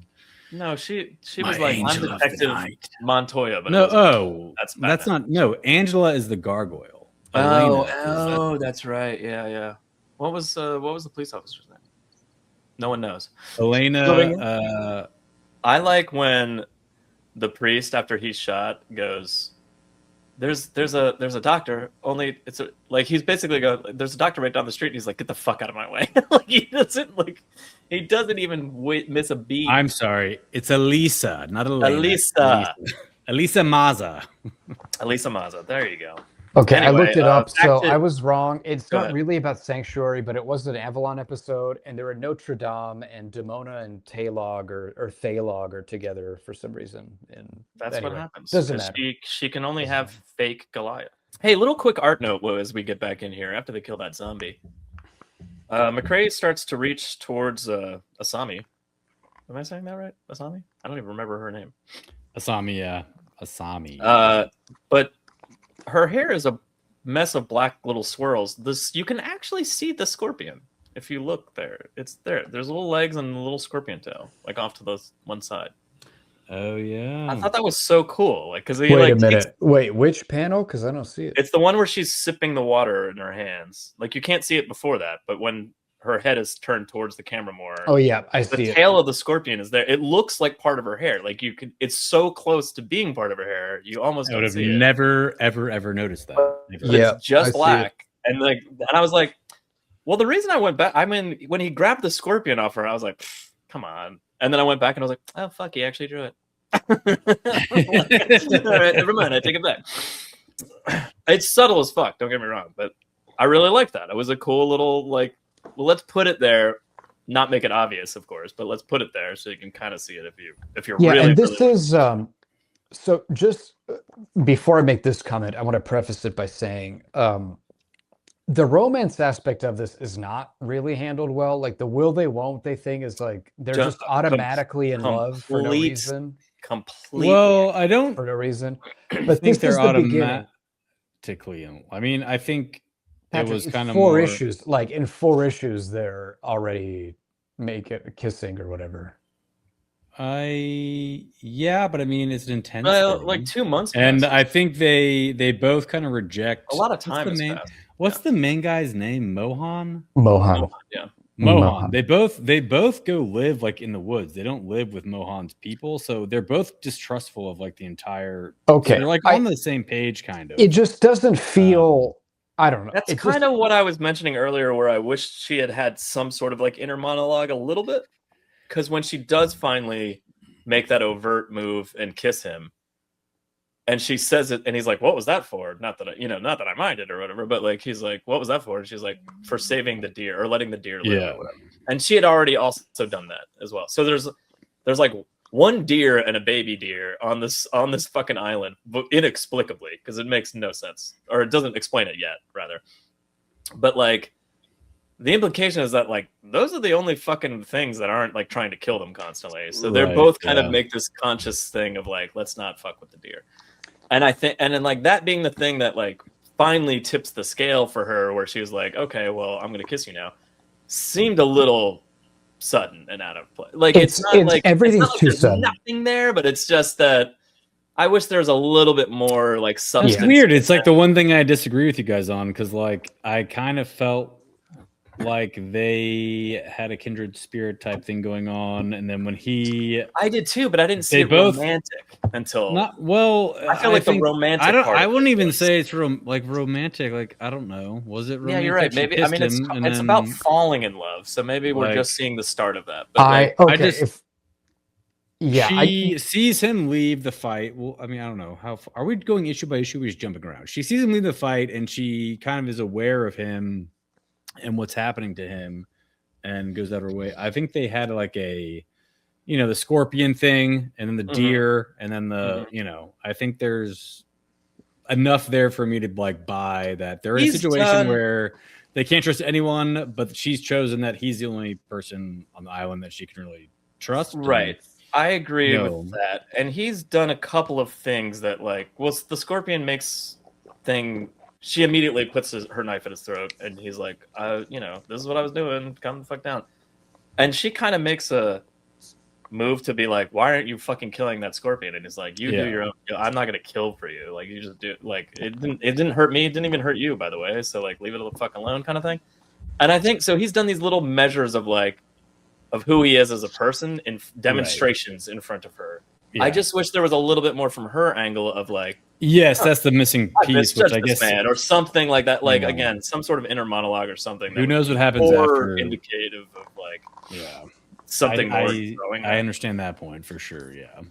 No, she My was like, I'm Angel of the Detective Night. Montoya, but it No, wasn't- that's not. No, Angela is the gargoyle. Oh, Elena is that's right. Yeah. What was the police officer's name? No one knows. Elena. I like when the priest, after he's shot, goes, There's a doctor. Only it's he's basically there's a doctor right down the street. And he's like, get the fuck out of my way. He doesn't even miss a beat. I'm sorry, it's Elisa, not Elena. Elisa Maza. Elisa Maza. There you go. Okay, Anyway, I looked it up, back so to- I was wrong. It's Go not ahead. really about Sanctuary, but it was an Avalon episode, and there were Notre Dame and Demona and Taylog or Thalog are together for some reason. And That's anyway, what happens. Doesn't 'cause matter. She can only Doesn't have matter. fake Goliath. Hey, little quick art note as we get back in here after they kill that zombie. MacRaith starts to reach towards Asami. Am I saying that right? Asami? I don't even remember her name. Asami, yeah. Asami. But her hair is a mess of black little swirls. This you can actually see the scorpion if you look there. It's there. There's little legs and a little scorpion tail, like off to the one side. Oh yeah. I thought that was so cool. Like, because Wait a minute. Wait, which panel? Because I don't see it. It's the one where she's sipping the water in her hands. Like, you can't see it before that, but when her head is turned towards the camera more, Oh yeah, I the see it. tail of the scorpion is there. It looks like part of her hair. Like, you could. It's so close to being part of her hair, you almost I would don't have see it. never, ever noticed that. Never. But Yeah, it's just I see black, and I was like, well, the reason I went back, I mean, when he grabbed the scorpion off her, I was like, come on. And then I went back and I was like, oh fuck, he actually drew it. All right, never mind. I take it back. It's subtle as fuck. Don't get me wrong, but I really like that. It was a cool little well, let's put it there. Not make it obvious, of course, but let's put it there so you can kind of see it if you're Yeah, really. and this really... is so just before I make this comment, I want to preface it by saying the romance aspect of this is not really handled well. Like the will they won't they thing is like they're just automatically in love for no reason. Completely. Well, I don't For no reason. think But this they're is the beginning. automatically in. I mean, I think Patrick, it was in kind of four more issues. Like in 4 issues, they're already kissing or whatever. Yeah, but I mean, it's an intense. Well, thing. like 2 months. And passed. I think they both kind of reject a lot of time has What's the passed. What's the main guy's name? Mohan. Mohan. Yeah. Mohan. They both go live like in the woods. They don't live with Mohan's people, so they're both distrustful of like the entire. Okay. So they're like on the same page, kind of. It just doesn't feel. I don't know. That's It kind just- of what I was mentioning earlier, where I wish she had some sort of like inner monologue a little bit, because when she does finally make that overt move and kiss him, and she says it, and he's like, "What was that for?" Not that I minded or whatever, but like he's like, "What was that for?" And she's like, "For saving the deer or letting the deer live." Yeah. Or whatever. And she had already also done that as well. So there's like one deer and a baby deer on this fucking island, but inexplicably, because it makes no sense, or it doesn't explain it yet, rather. But like, the implication is that like those are the only fucking things that aren't like trying to kill them constantly. So they're Right, both kind yeah. of make this conscious thing of like, let's not fuck with the deer. And I think, and then like that being the thing that like finally tips the scale for her, where she was like, okay, well, I'm gonna kiss you now, seemed a little sudden and out of place. Like it's not like everything's it's not like too there's sudden. nothing there, but it's just that I wish there was a little bit more like substance. It's weird. It's like the one thing I disagree with you guys on, because like I kind of felt like they had a kindred spirit type thing going on, and then when I did too, but I didn't see They it both- romantic until not well, I feel like think, the romantic. I don't. part I of wouldn't it even was- say it's like romantic. Like I don't know. Was it romantic? Yeah, you're right. She Maybe kissed it's him, and it's then, about falling in love. So maybe we're like- just seeing the start of that. But she sees him leave the fight. Well, I mean, I don't know how are we going issue by issue? We're just jumping around. She sees him leave the fight, and she kind of is aware of him and what's happening to him, and goes out of her way. I think they had like a, the scorpion thing, and then the deer, and then the, I think there's enough there for me to like buy that they're in a situation where they can't trust anyone, but she's chosen that he's the only person on the island that she can really trust. Right. I agree No. with that. And he's done a couple of things that the scorpion makes thing. She immediately puts her knife at his throat and he's like, this is what I was doing. Calm the fuck down. And she kind of makes a move to be like, why aren't you fucking killing that scorpion? And he's like, you do your own. I'm not going to kill for you. Like you just do it didn't hurt me. It didn't even hurt you, by the way. So like, leave it the fuck alone kind of thing. And I think so. He's done these little measures of who he is as a person in demonstrations in front of her. Yeah. I just wish there was a little bit more from her angle of yes, that's the missing piece, which I guess or something like that. Like again, some sort of inner monologue or something. Who knows what happens after? Indicative of something more growing. I understand that point for sure. Yeah.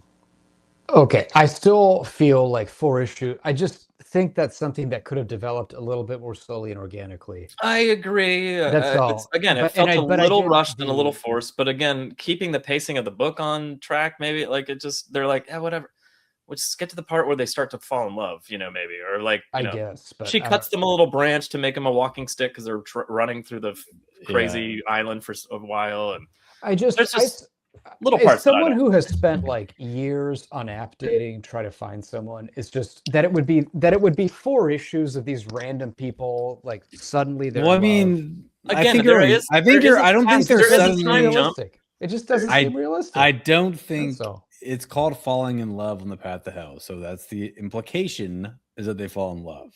Okay, I still feel like 4 issue. I just think that's something that could have developed a little bit more slowly and organically. I agree. That's all. It felt a little rushed and a little forced, but again, keeping the pacing of the book on track, maybe they're like, whatever. We'll just get to the part where they start to fall in love, maybe, or I guess. But she cuts them a little branch to make them a walking stick because they're running through the crazy island for a while, and there's just little parts. Someone who has spent years on app dating, try to find someone. It's just that it would be 4 issues of these random people suddenly they're. Well, I mean, again, I don't think they're suddenly realistic. It just doesn't seem realistic. I don't think so. It's called falling in love on the path to hell. So that's the implication, is that they fall in love.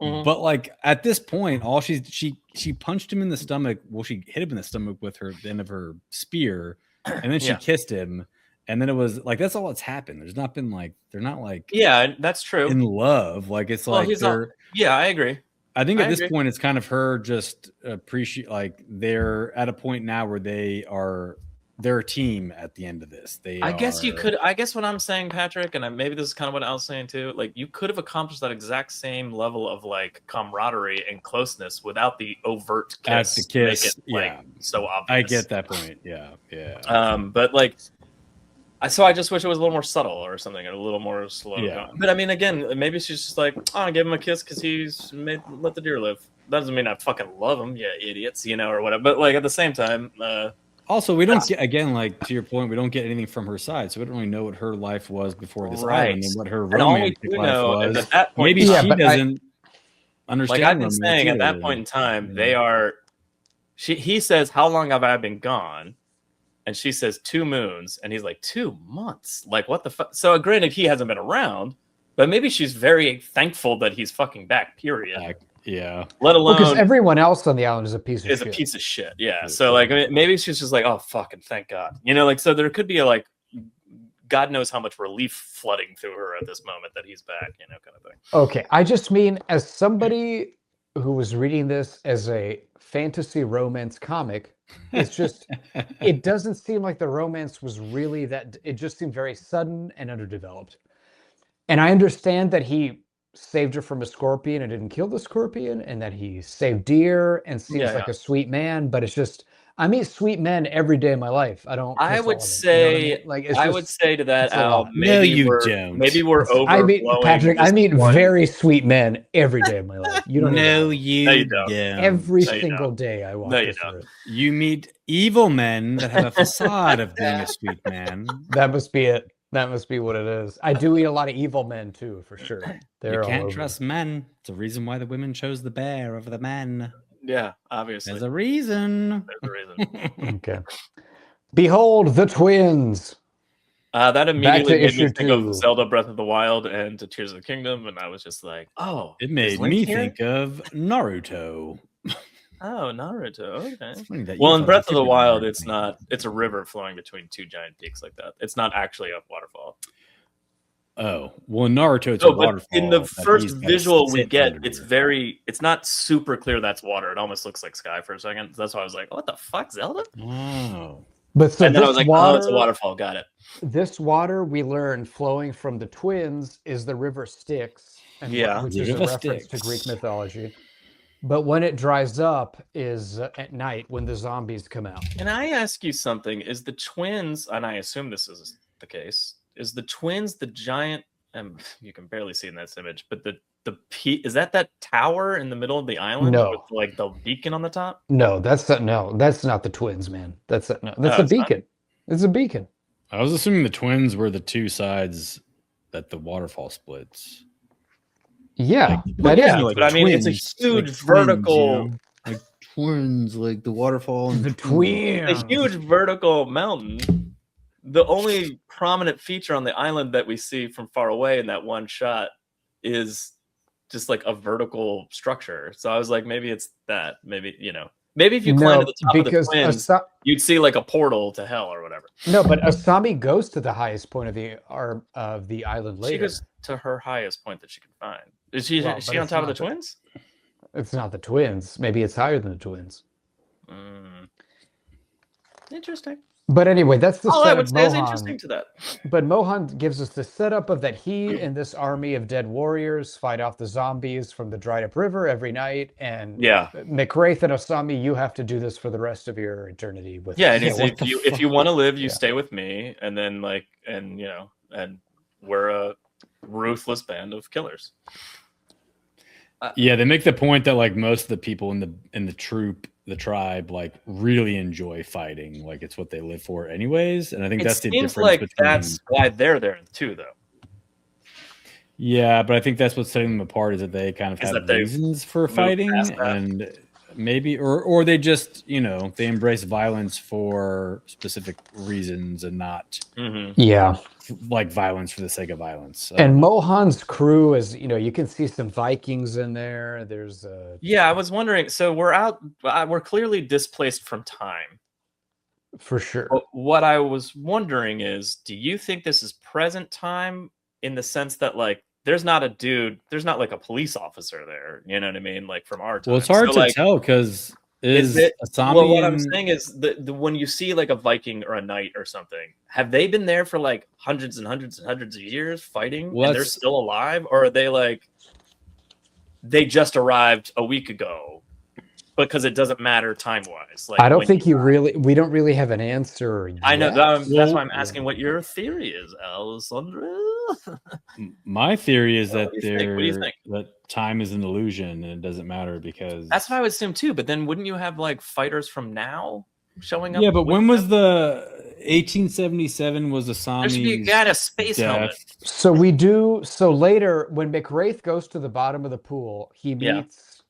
Mm-hmm. But at this point, all she punched him in the stomach. Well, she hit him in the stomach with the end of her spear, and then she kissed him, and then it was that's all that's happened. There's not been they're not that's true in love. It's they're I agree. I think at this point it's kind of her just appreciate they're at a point now where they're a team at the end of this. I guess what I'm saying, Patrick, and maybe this is kind of what I was saying too, you could have accomplished that exact same level of camaraderie and closeness without the overt kiss. At the kiss, make it, so obvious. I get that point. Yeah. But so I just wish it was a little more subtle or something, or a little more slow. Yeah. But I mean, again, maybe she's just I give him a kiss because he's let the deer live. That doesn't mean I fucking love him, idiots, or whatever. But at the same time, also, we don't get, again, to your point, we don't get anything from her side, so we don't really know what her life was before this island and what her romantic life was. At that point, maybe she doesn't understand. I've been saying, at that point in time, they are. He says, "How long have I been gone?" And she says, 2 moons, and he's like, 2 months. What the fuck? So, granted, he hasn't been around, but maybe she's very thankful that he's fucking back. Period. Yeah. Let alone because everyone else on the island is a piece of shit. Is a piece of shit. Yeah. So maybe she's just oh fucking thank God. So there could be God knows how much relief flooding through her at this moment that he's back, kind of thing. Okay. I just mean, as somebody who was reading this as a fantasy romance comic, it's just it doesn't seem like the romance was really that. It just seemed very sudden and underdeveloped. And I understand that he saved her from a scorpion and didn't kill the scorpion, and that he saved deer and seems like a sweet man, but it's just, I meet sweet men every day of my life. I would say, I would say to that, Al, maybe don't. Maybe we're overblowing. Patrick, I meet very sweet men every day of my life. You don't know. You don't. Every single day I walk this earth. You meet evil men that have a facade of being a sweet man. That must be it. That must be what it is. I do eat a lot of evil men too, for sure. You can't trust men. It's a reason why the women chose the bear over the men. Yeah, obviously. There's a reason. Okay. Behold the twins. That immediately made me think of Zelda Breath of the Wild and Tears of the Kingdom, and I was just like, oh. It made me think of Naruto. Oh, Naruto. Okay. It's funny that you Well, in thought Breath you of the could Wild, remember it's me. not. It's a river flowing between two giant peaks like that. It's not actually a waterfall. Oh, well, in Naruto, it's a Oh, but waterfall. in the that first he's gotta visual we sit get, under. it's not super clear that's water. It almost looks like sky for a second. That's why I was like, what the fuck, Zelda? Oh. But so And then I this was like, water, oh, it's a waterfall. Got it. this water we learn flowing from the twins is the river Styx, and Yeah. which The is a river reference to Styx. Greek mythology. But when it dries up is at night when the zombies come out. Can I ask you something? Is the twins, and I assume this is the case, is the twins the giant, and you can barely see in this image, but is that tower in the middle of the island No. with like the beacon on the top? No, that's not the twins, man. That's a Oh, beacon. it's not? It's a beacon. I was assuming the twins were the two sides that the waterfall splits. Yeah, Well, that is. yeah, but I mean, it's a huge vertical, like twins, like the waterfall and the twin. a huge vertical mountain. The only prominent feature on the island that we see from far away in that one shot is just like a vertical structure. So I was like, maybe it's that. Maybe, maybe if you climb to the top of the twins, you'd see like a portal to hell or whatever. No, but Asami goes to the highest point of the island later. She goes to her highest point that she can find. Is she Well, is but she on it's top of the not the- twins? It's not the twins. Maybe it's higher than the twins. Interesting. But anyway, that's the All I setup would say is Mohan. interesting to that. But Mohan gives us the setup of that he and this army of dead warriors fight off the zombies from the dried up river every night. And Yeah. MacRaith and Asami, you have to do this for the rest of your eternity. With Yeah, us. and it's, what the if you want to live, you Yeah. stay with me, and then and we're a ruthless band of killers. Yeah, they make the point that like most of the people in the tribe, like really enjoy fighting. Like it's what they live for, anyways. And I think that's the seems difference like between. that's why they're there too, though. Yeah, but I think that's what's setting them apart is that they kind of Is have that they reasons for moved fighting, past that. and maybe or they just they embrace violence for specific reasons and not Yeah. like violence for the sake of violence. So. And Mohan's crew is, you can see some Vikings in there. There's Yeah, I was wondering. So we're clearly displaced from time. for sure. But what I was wondering is, do you think this is present time in the sense that like there's not like a police officer there, you know what I mean? Like from our time. Well, it's hard So, to like, tell because Asami well, what I'm and- saying is the when you see like a Viking or a knight or something, have they been there for like hundreds and hundreds and hundreds of years fighting Well, and they're that's- still alive? Or are they like they just arrived a week ago because it doesn't matter time-wise? Like I don't when think we don't really have an answer. I know yet. that's why I'm asking what your theory is, Alessandro. My theory is that What do you think? that time is an illusion and it doesn't matter because That's what I would assume too. But then wouldn't you have like fighters from now showing up? Yeah, but with when them? was the 1877 was There should be a Asami's guy in a space death? helmet. So later when MacRaith goes to the bottom of the pool, he Yeah. meets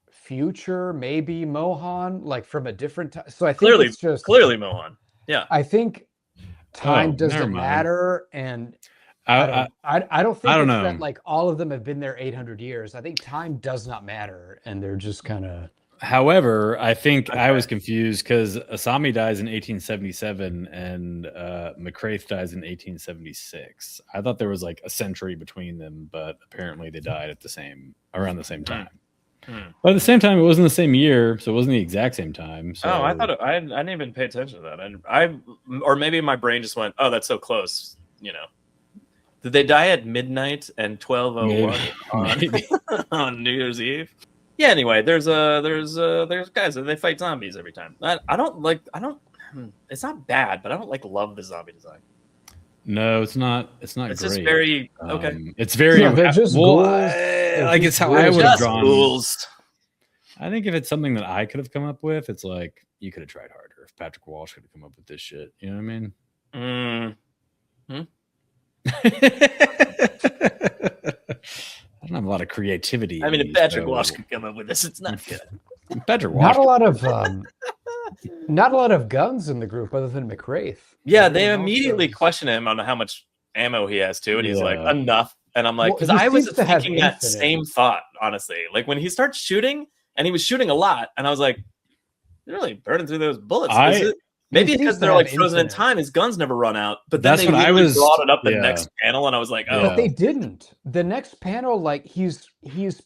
future, maybe Mohan, like from a different time. So I think Clearly, it's just clearly Mohan. Yeah. I think time never doesn't mind. matter, and I I don't think I don't it's know. that like all of them have been there 800 years. I think time does not matter, and they're just kind of. However, I think I Okay. was confused because Asami dies in 1877 and MacRaith dies in 1876. I thought there was like a century between them, but apparently they died at around the same time. But at the same time, it wasn't the same year, so it wasn't the exact same time. So Oh, I thought I didn't even pay attention to that. Or maybe my brain just went, "Oh, that's so close." Did they die at midnight and 12:01 Maybe. on New Year's Eve? Yeah. Anyway, there's guys and they fight zombies every time. I don't. It's not bad, but I don't love the zombie design. No, it's not. It's not It's great. just very okay. It's very. Yeah, they're just ghouls. Like it's just how I ghouls. would have Just gone. ghouls. I think if it's something that I could have come up with, it's like you could have tried harder. If Patrick Walsh could have come up with this shit, you know what I mean? I don't have a lot of creativity. I mean, in if me, Patrick so- Walsh could come up with this, it's not good. Patrick Walsh. Not a lot of guns in the group other than MacRaith. Yeah, they Everyone else immediately does. question him on how much ammo he has too, and he's like, Yeah. "Enough." And I'm like, Well, because he I was seems to have thinking that infinite. same thought, honestly. Like when he starts shooting, and he was shooting a lot, and I was like, "You're really burning through those bullets." He Maybe seems because to they're have like frozen in infinite. time, his guns never run out. But then That's they what I literally was- brought it up the yeah. next panel, and I was like, "Oh, But they didn't. The next panel, like he's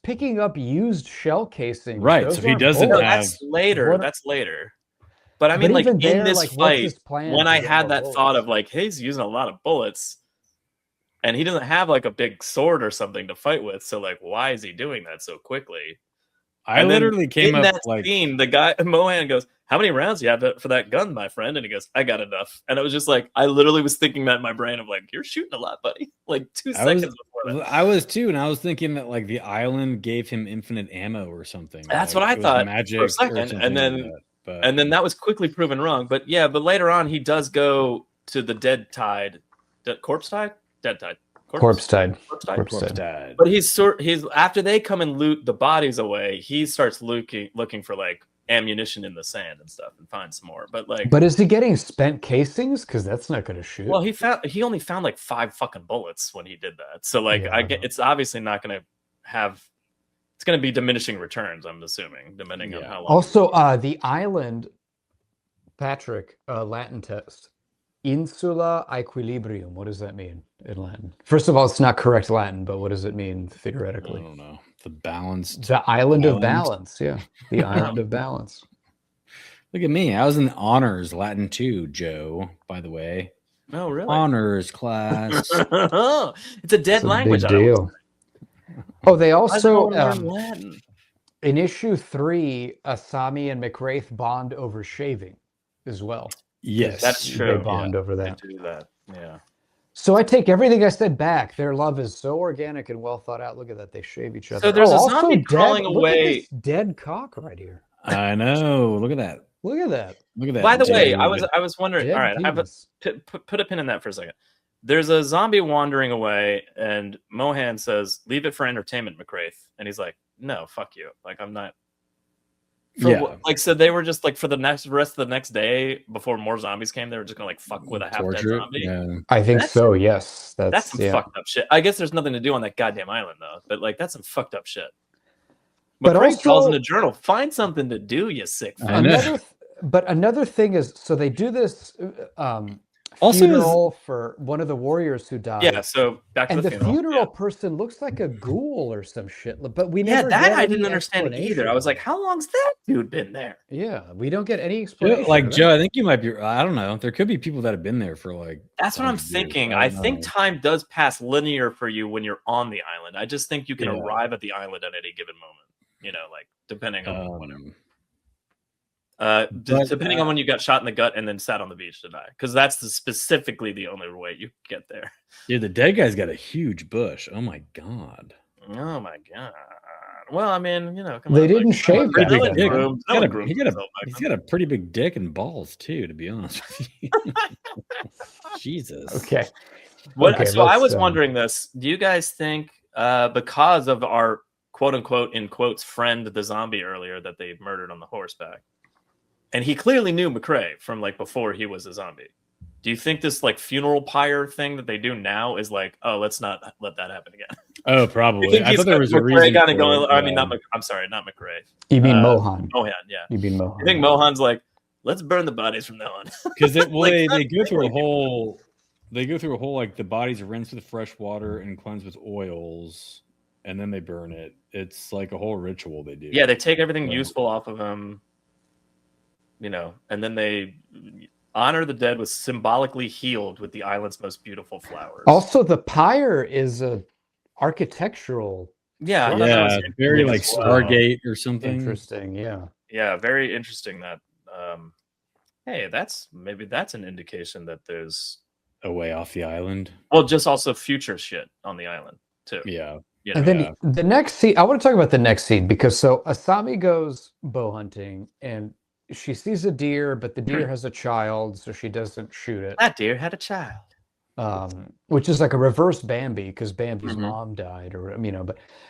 picking up used shell casings. Right, Those so he aren't doesn't no, bullets. have- that's later. What- That's later." But I But mean, like even there, in this like, what's fight, his plan when to I get had more that thought bullets? of like, "Hey, he's using a lot of bullets," and he doesn't have like a big sword or something to fight with, so like, why is he doing that so quickly? I And then literally came in up that like scene, the guy Mohan goes, "How many rounds do you have for that gun, my friend?" And he goes, "I got enough." And it was just like I literally was thinking that in my brain of like, "You're shooting a lot, buddy." Like 2 I was- seconds before that. I was too, and I was thinking that like the island gave him infinite ammo or something. That's like, what I it was thought magic for a or second, something and then like that, but and then that was quickly proven wrong. But yeah, but later on he does go to the dead tide, corpse tide, dead tide, Corpse tide. corpse tide. Corpse corpse tide. died. But he's after they come and loot the bodies away, he starts looking for like ammunition in the sand and stuff and finds some more. But like, But is he getting spent casings? Because that's not going to shoot. well, he only found like 5 fucking bullets when he did that. So like, Yeah. it's obviously not going to have. It's going to be diminishing returns. I'm assuming, depending on how long. Also, the island, Patrick, Latin text, insula equilibrium. What does that mean in Latin? First of all, it's not correct Latin, but what does it mean I theoretically? don't know. The balanced. The island of Island. balance. Yeah, the island of balance. Look at me. I was in honors Latin too, Joe, by the way. Oh, really? Honors class. It's a dead It's a language. big I don't deal. Oh, they I also don't learn Latin. in issue 3, Asami and MacRaith bond over shaving as well. Yes. That's They true. bond over They that. do that. Yeah. So I take everything I said back. Their love is so organic and well thought out. Look at that. They shave each other. So there's a also zombie crawling look at away. this dead cock right here. I know. Look at that. Look at that. Look at that. By the way, dude. I was wondering. Dead All right, I have a, penis. put a pin in that for a second. There's a zombie wandering away, and Mohan says, "Leave it for entertainment, MacRaith." And he's like, "No, fuck you. Like I'm not." Yeah. Like so, they were just like for the rest of the next day before more zombies came. They were just gonna like fuck with a half dead Torture. zombie. Yeah. I think That's- so. Yes, That's some yeah. fucked up shit. I guess there's nothing to do on that goddamn island though. But like that's some fucked up shit. But MacRaith calls in also- the journal. Find something to do, you sick. I know. Another thing is, so they do this Also is- funeral for one of the warriors who died. Yeah. So back to And the the funeral. funeral Yeah. person looks like a ghoul or some shit. But we Yeah, never that get I any didn't understand either. I explanation. was like, how long's that dude been there? Yeah, we don't get any Joe, explanation. like of that. Joe, I think you might be. I don't know. There could be people that have been there for like. That's what I'm 100 years. thinking. don't I think know. time does pass linear for you when you're on the island. I just think you can Yeah. arrive at the island at any given moment. You know, like depending on whatever. But, Depending on when you got shot in the gut and then sat on the beach to die, because that's specifically the only way you get there. Dude, the dead guy's got a huge bush. Oh my god. Oh my god. Well, I mean, you know, come They on, didn't shave pretty back big then. groomed- He's got no one a- groomed he got a- himself back He's then. got a pretty big dick and balls too, to be honest with you. Jesus. Okay. What, Okay, so I let's, was wondering this. Do you guys think because of our quote unquote in quotes friend the zombie earlier that they murdered on the horseback, and he clearly knew MacRaith from like before he was a zombie, do you think this like funeral pyre thing that they do now is like, oh, let's not let that happen again? Oh, You probably. think I he's thought there was a MacRaith reason. kind of for going? it, I mean, yeah. I'm sorry, not MacRaith. You mean Uh, Mohan? Mohan, yeah. You mean Mohan? I think Mohan's like, let's burn the bodies from now on. Because they, Like, they go through a like- whole like the bodies are rinsed with fresh water and cleansed with oils, and then they burn it. It's like a whole ritual they do. Yeah, they take everything Yeah. useful off of him, you know, and then they honor the dead with symbolically healed with the island's most beautiful flowers. Also, the pyre is a architectural. yeah, I thought that was yeah, very interesting like as well. Stargate or something. Interesting. Yeah. Yeah, very interesting. That hey, maybe that's an indication that there's Away off the island. just also future shit on the island too. Yeah. You know? And then Yeah. the next scene, I want to talk about the next scene because so Asami goes bow hunting and she sees a deer, but the deer has a child, so she doesn't shoot it. That deer had a child. Which is like a reverse Bambi because Bambi's Mhm. mom died, or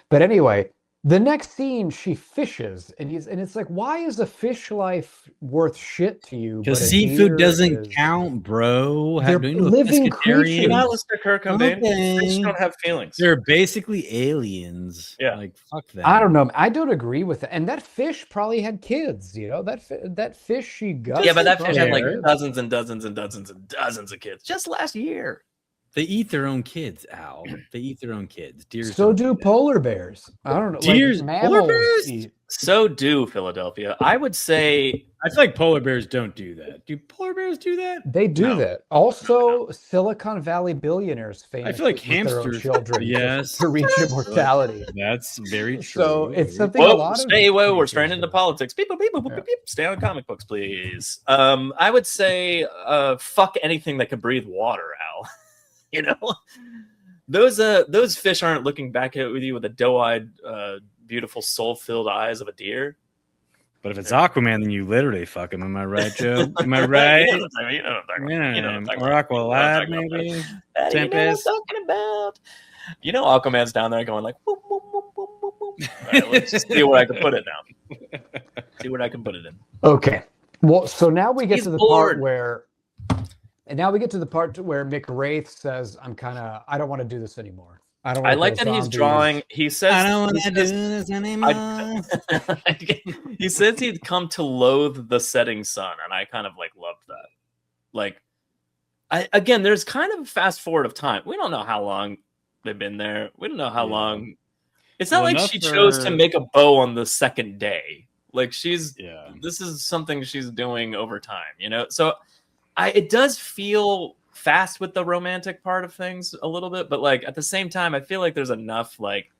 but anyway, The next scene, she fishes, and it's like, why is a fish life worth shit to you? Because but a seafood deer doesn't is- count, bro. They're Do you know living pescatarians- creatures. You're not listening to Kurt Cobain. Okay. Fish don't have feelings. They're basically aliens. Yeah. Like, fuck them. I don't know. I don't agree with it. And that fish probably had kids. You know that fish she got. Yeah, but that fish had like kids. dozens and dozens and dozens and dozens of kids just last year. They eat their own kids, Al. They eat their own kids. Deers So don't do that. polar bears. I don't know. Deers- like polar mammals bears? eat- So do Philadelphia. I would say I feel like polar bears don't do that. Do polar bears do that? They do No. that. Also, Silicon Valley billionaires famous. I feel like with their own hamsters- children yes. to reach immortality. That's very true. So it's something a Whoa, lot we're straying into politics. Beep, beep, beep, beep, beep, beep. Stay on comic books, please. I would say fuck anything that could breathe water, Al. You know? Those fish aren't looking back at you with the doe-eyed, beautiful, soul-filled eyes of a deer. But if it's Aquaman, then you literally fuck him. Am I right, Joe? Am I right? You know what I'm talking about. You know what I'm talking Or about. Aqualad, You know what I'm talking maybe? Patty, you know what I'm Tempest. talking about. You know Aquaman's down there going like, boop, boop, boop, boop, boop, boop. All right, let's just see where I can put it now. See what I can put it in. Okay. Well, so now we get He's to the bored. part where, and now we get to the part where MacRaith says, I don't want to do this anymore. I don't. I wanna like play that he's zombies." drawing. He says, I don't want he to do says- this anymore. he says he'd come to loathe the setting sun, and I kind of like loved that. Like, again, there's kind of a fast forward of time. We don't know how long they've been there. We don't know how Yeah. long. It's not Well, like enough she chose to for- make a bow on the second day. Like Yeah. this is something she's doing over time, you know. So, it does feel fast with the romantic part of things a little bit, but like at the same time, I feel like there's enough like.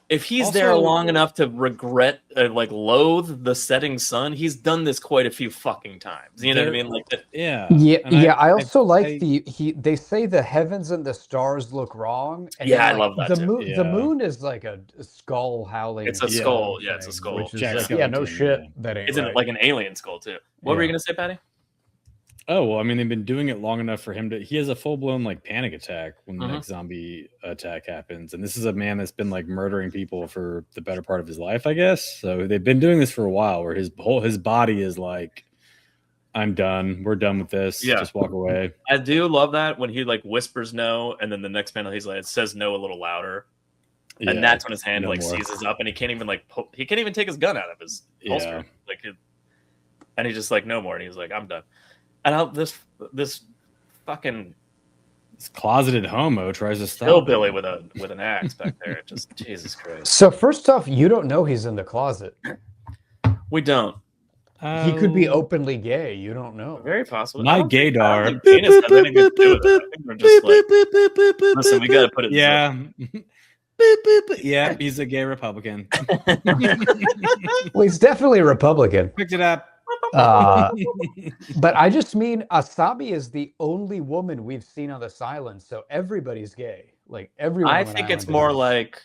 If he's there Also- long enough to regret, like loathe the setting sun, he's done this quite a few fucking times. You know what I There- mean? Like, Yeah. Yeah, And yeah. I also like I- they say the heavens and the stars look wrong. And Yeah, then, I like, love that The too. moon, the Yeah. moon is like a skull howling. It's a Yeah. skull. Yeah, it's a thing, skull. Which is Jack like, yeah, no Skellington, shit. yeah. That ain't Isn't right. it like an alien skull too? What were you Yeah. gonna say, Patty? Oh, well, I mean, they've been doing it long enough for him to. He has a full blown like panic attack when the Mhm. next zombie attack happens, and this is a man that's been like murdering people for the better part of his life, I guess. So they've been doing this for a while, where his body is like, "I'm done. We're done with this. Yeah. Just walk away." I do love that when he like whispers no, and then the next panel he's like it says no a little louder, Yeah, and that's when his hand no like more. seizes up, and he can't even like he can't even take his gun out of his holster, Yeah. like, and he's just like no more, and he's like I'm done. And this fucking This closeted homo tries to stop hillbilly him. with an axe back there. Just Jesus Christ. So first off, you don't know he's in the closet. We don't. He could be Oh, openly gay. You don't know. Very possible. My I don't think gaydar. penis has anything to do with it. I think they're just like, listen, we gotta put it. Yeah. Yeah, he's a gay Republican. Well, he's definitely a Republican. Picked it up. But I just mean Asami is the only woman we've seen on the Silence, so everybody's gay. Like everyone. I on think it's Island more is. like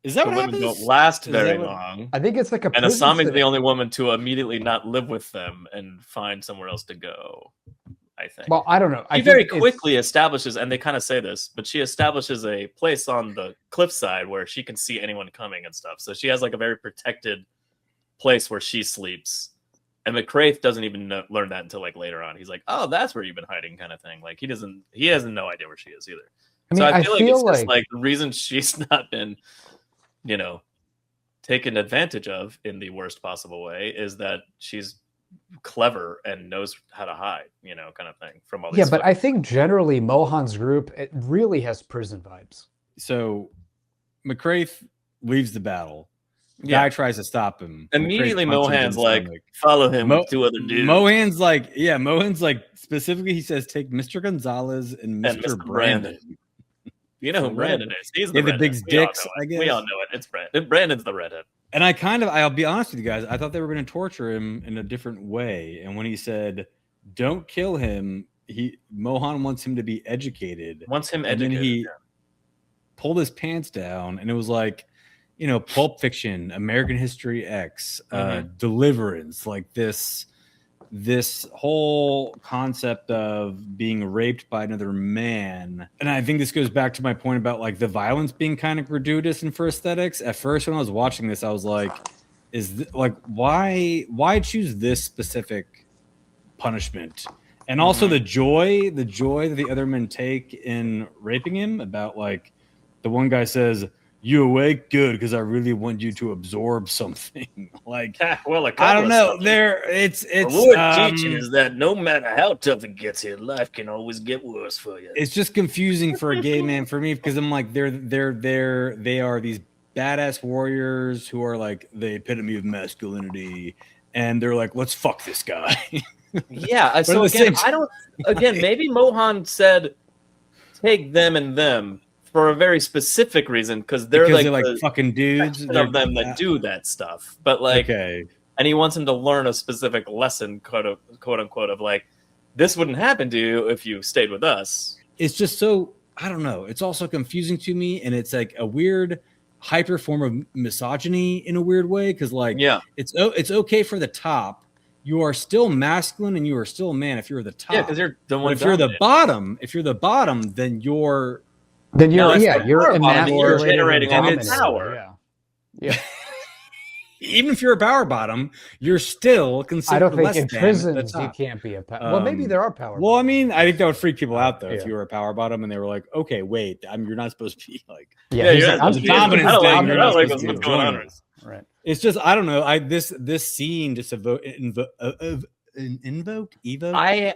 Is that the what women happens? don't last Is very that what- long. I think it's like a. And prison Asami's the sitting. only woman to immediately not live with them and find somewhere else to go. I think. Well, I don't know. I She think very it's- quickly establishes, and they kind of say this, but she establishes a place on the cliffside where she can see anyone coming and stuff. So she has like a very protected place where she sleeps. And MacRaith doesn't even learn that until like later on. He's like, "Oh, that's where you've been hiding," kind of thing. Like he has no idea where she is either. I mean, So I I feel feel, like it's just like the reason she's not been, you know, taken advantage of in the worst possible way is that she's clever and knows how to hide, you know, kind of thing from all these. yeah, but I think generally Mohan's group it really has prison vibes. So MacRaith leaves the battle. Yeah. Guy tries to stop him. Immediately MacRaith punches him in Mohan's the like, stomach. follow him Mo- with two other dudes. Mohan's like specifically he says take Mr. Gonzalez and And Mr. Mr. Brandon. You know who So Brandon is. He's the Yeah, the redhead. big We all dicks, know I it. guess. We all know it. It's Brandon. Brandon's the redhead. And I'll be honest with you guys, I thought they were going to torture him in a different way. And when he said, "Don't kill him," Mohan wants him to be educated. Wants him And then educated. he pulled his pants down, and it was like, you know, Pulp Fiction, American History X, Mm-hmm. Deliverance, like this this whole concept of being raped by another man, and I think this goes back to my point about like the violence being kind of gratuitous and for aesthetics. At first, when I was watching this, I was like, why choose this specific punishment? And also the joy that the other men take in raping him. About like the one guy says, "You awake? Good, because I really want you to absorb something." Like, well, I don't know. It's Lord teaching is that no matter how tough it gets here, life can always get worse for you. It's just confusing for a gay man for me, because I'm like, they are these badass warriors who are like the epitome of masculinity, and they're like, let's fuck this guy. Yeah. So again, I don't. Again, maybe Mohan said, take them and them for a very specific reason, because they're like fucking dudes of them that do that stuff. But like, okay. And he wants him to learn a specific lesson, quote unquote, of like, this wouldn't happen to you if you stayed with us. It's just so, I don't know. It's also confusing to me, and it's like a weird hyper form of misogyny in a weird way, because like, it's okay for the top. You are still masculine and you are still a man if you're the top. Yeah, because you're the one. If you're the bottom, then you're emasculated, generating all dominant. power. Yeah. Even if you're a power bottom, you're still considered. I don't think less in than prisons the you top. can't be a power. Well, maybe there are power. Well, I bottoms. mean, I think that would freak people out though Yeah. if you were a power bottom and they were like, "Okay, wait, you're not supposed to be like." Yeah, you're like, not I'm supposed to be dominant I don't thing, like- you're I not don't like supposed to what's be going on. joining. right. It's just, I don't know. This scene just evoke. I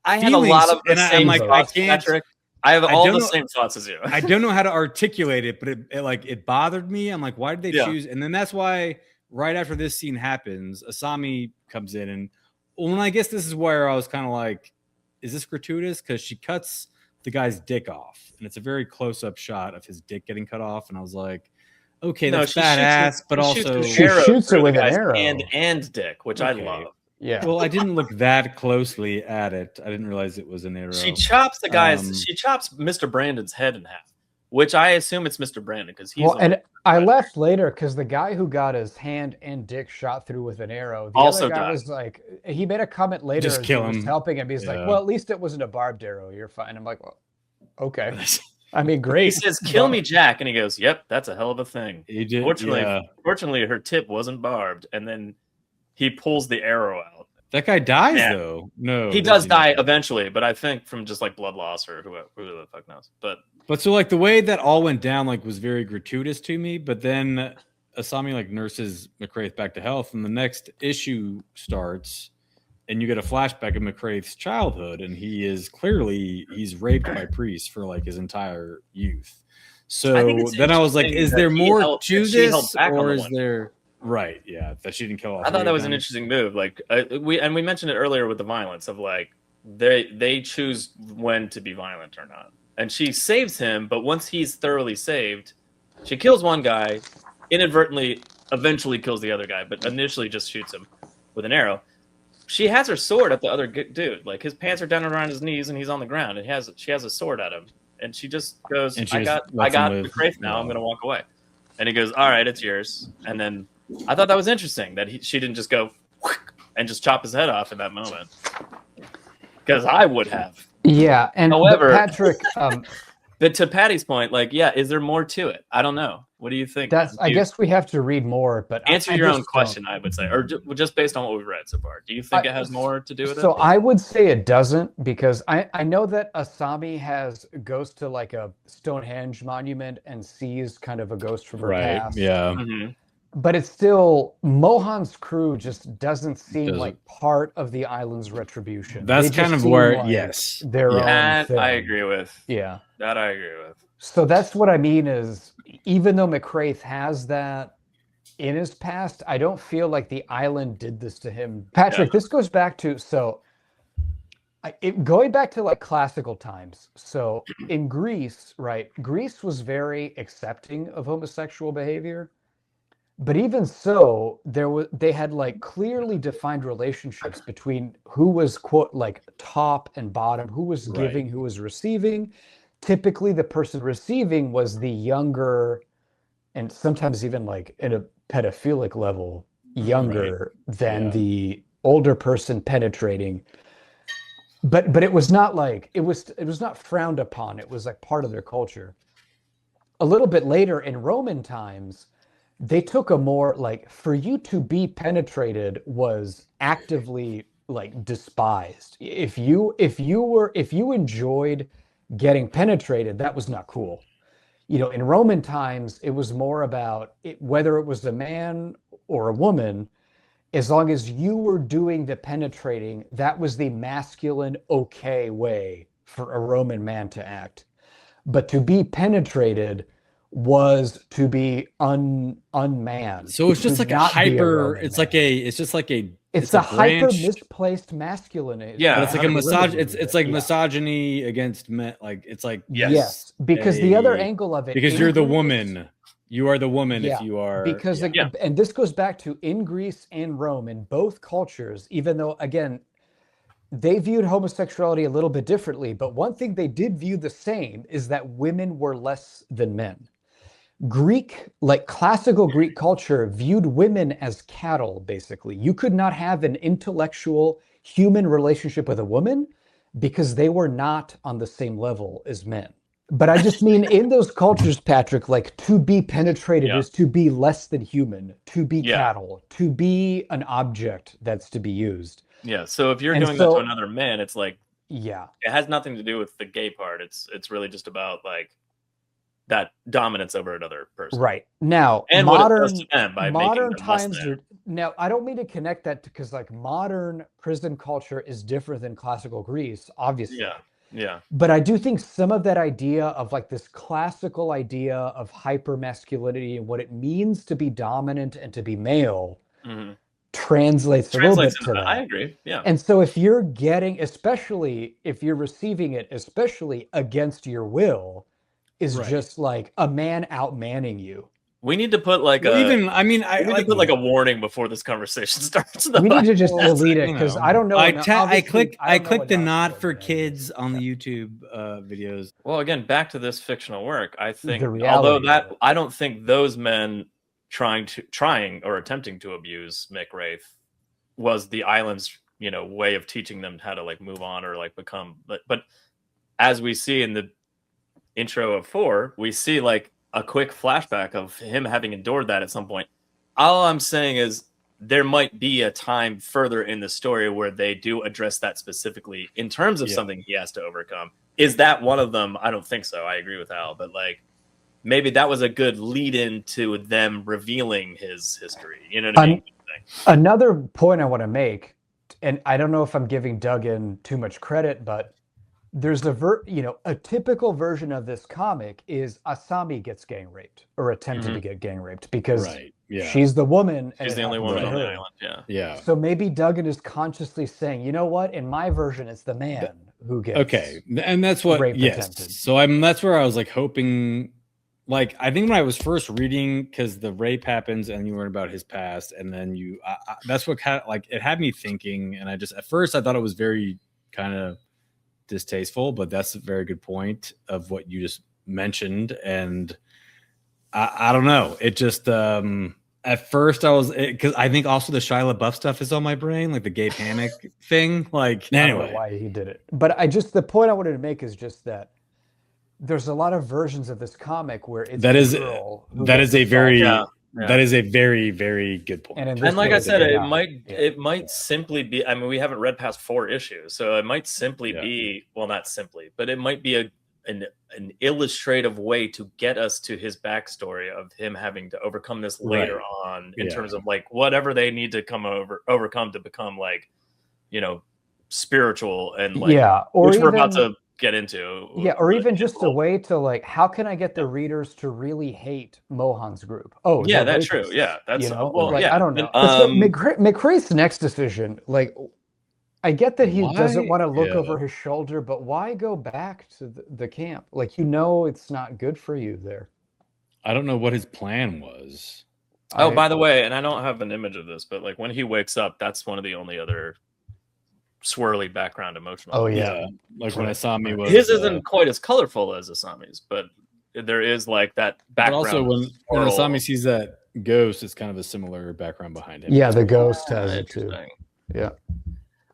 had a lot of the and same I'm like, thoughts, I can't. Patrick. I have all don't the know- same thoughts as you. I don't know how to articulate it, but it bothered me. I'm like, why did they Yeah. choose? And then that's why right after this scene happens, Asami comes in, and I guess this is where I was kind of like, is this gratuitous? Because she cuts the guy's dick off, and it's a very close-up shot of his dick getting cut off, and I was like, okay, No, that's she badass, but shoots also She arrow shoots through her the with an guy's arrow. hand and dick, which I Okay. love. Yeah. well, I didn't look that closely at it. I didn't realize it was an arrow. She chops the guy's. Um, She chops Mr. Brandon's head in half, which I assume it's Mr. Brandon because he's Well, and I left later because the guy who got his hand and dick shot through with an arrow, the Also other guy died. was like, he made a comment later Just as kill he was him. helping him. He's like, Yeah. well, at least it wasn't a barbed arrow. You're fine. I'm like, well, okay. I mean, great. He says, "Kill me, Jack," and he goes, "Yep, that's a hell of a thing." He did, Fortunately, her tip wasn't barbed, and then he pulls the arrow out. That guy dies Yeah. though. No, He does die eventually, but I think from just like blood loss or who the fuck knows. But so like the way that all went down like was very gratuitous to me. But then Asami like nurses MacRaith back to health, and the next issue starts, and you get a flashback of MacRaith's childhood, and he's raped by priests for like his entire youth. So I think it's then I was like, interesting is that there he more held- to that she held this, back on or the is one. there? Right, yeah, that she didn't kill off. I thought that was an them. interesting move. Like we mentioned it earlier with the violence of like they choose when to be violent or not, and she saves him. But once he's thoroughly saved, she kills one guy, inadvertently, eventually kills the other guy, but initially just shoots him with an arrow. She has her sword at the other dude. Like his pants are down around his knees, and he's on the ground. And she has a sword at him, and she just goes, And she "I just got lets him the live. Crave now. I'm gonna walk away." And he goes, "All right, it's yours." And then I thought that was interesting that she didn't just go and just chop his head off in that moment, because I would have. Yeah. And However- but Patrick, But to Patty's point, like, yeah, is there more to it? I don't know. What do you think? I Do you guess we have to read more, but answer I your just own don't. question, I would say, or just based on what we've read so far. Do you think it has more to do with So it? I would say it doesn't, because I know that Asami goes to like a Stonehenge monument and sees kind of a ghost from her Right, past. yeah. Mhm. But it's still, Mohan's crew just doesn't seem Doesn't. like part of the island's retribution. That's They just kind of seem where, like yes. their Yeah. own That thing. I agree with. Yeah. That I agree with. So that's what I mean is, even though MacRaith has that in his past, I don't feel like the island did this to him. Patrick, this goes back to, going back to like classical times. So in Greece, right, Greece was very accepting of homosexual behavior. But even so, they had like clearly defined relationships between who was quote like top and bottom, who was Right. giving, who was receiving. Typically, the person receiving was the younger, and sometimes even like in a pedophilic level, younger than Yeah. the older person penetrating. But it was not like it was not frowned upon. It was like part of their culture. A little bit later in Roman times, they took a more like for you to be penetrated was actively like despised. If you enjoyed getting penetrated, that was not cool. You know, in Roman times, it was more about whether it was a man or a woman. As long as you were doing the penetrating, that was the masculine, okay way for a Roman man to act. But to be penetrated was to be unmanned. So it's just like a hyper. It's like a. It's just like a. It's a hyper misplaced masculinity. Yeah, but it's like a misogyny. It's like misogyny against men. Like it's like yes, because the other angle of it, because you're the woman. You are the woman if you are. Because and this goes back to in Greece and Rome, in both cultures, even though again they viewed homosexuality a little bit differently, but one thing they did view the same is that women were less than men. Greek, like classical Greek culture, viewed women as cattle, basically. You could not have an intellectual human relationship with a woman because they were not on the same level as men. But I just mean in those cultures, Patrick, like to be penetrated is to be less than human, to be cattle, to be an object that's to be used. Yeah. So if you're doing that to another man, it's like, it has nothing to do with the gay part. It's really just about like that dominance over another person. Right. Now, and modern, what it does to them by modern making them less times than. Now, I don't mean to connect that because like modern prison culture is different than classical Greece, obviously. Yeah. But I do think some of that idea of like this classical idea of hyper masculinity and what it means to be dominant and to be male translates a little bit to that. I agree. Yeah. And so if you're getting, especially if you're receiving it, especially against your will, is just like a man outmanning you. We need to put like I need to put like a warning before this conversation starts. We need to just delete it because I don't know. I clicked the not for kids on the YouTube videos. Well, again, back to this fictional work. I think, I don't think those men trying or attempting to abuse MacRaith was the island's way of teaching them how to like move on or like become. But as we see in the intro of 4, we see like a quick flashback of him having endured that at some point. All I'm saying is there might be a time further in the story where they do address that specifically in terms of something he has to overcome. Is that one of them? I don't think so. I agree with Al, but like maybe that was a good lead in to them revealing his history. You know what I mean? Another point I want to make, and I don't know if I'm giving Duggan too much credit, but there's a typical version of this comic is Asami gets gang raped or attempted to get gang raped because she's the woman. She's the only woman on the island. Yeah. So maybe Duggan is consciously saying, you know what? In my version, it's the man who gets and that's what attempted. So that's where I was like hoping. Like I think when I was first reading, because the rape happens and you learn about his past, and then that's what kind of like it had me thinking. And I just at first I thought it was very kind of distasteful, but that's a very good point of what you just mentioned. And I don't know, it just at first I was because I think also the Shia LaBeouf stuff is on my brain, like the gay panic thing. Like anyway, I don't know why he did it, but the point I wanted to make is just that there's a lot of versions of this comic where it's that is a very very good point. And like I said, it might simply be. I mean, we haven't read past 4 issues, so it might simply be not simply, but it might be an illustrative way to get us to his backstory of him having to overcome this later on in terms of like whatever they need to overcome to become like spiritual and like which we're about to get into. Or even just a way to like, how can I get the readers to really hate Mohan's group? Oh, yeah, that's true. Yeah, that's I don't know. So MacRaith's next decision, like, I get that he doesn't want to look over his shoulder, but why go back to the camp? Like, it's not good for you there. I don't know what his plan was. Oh, by the way, and I don't have an image of this, but like when he wakes up, that's one of the only other swirly background emotional. Oh yeah, like when Asami was. His isn't quite as colorful as Asami's, but there is like that background. But also, when Asami sees that ghost, it's kind of a similar background behind him. Yeah, the ghost has it too. Yeah.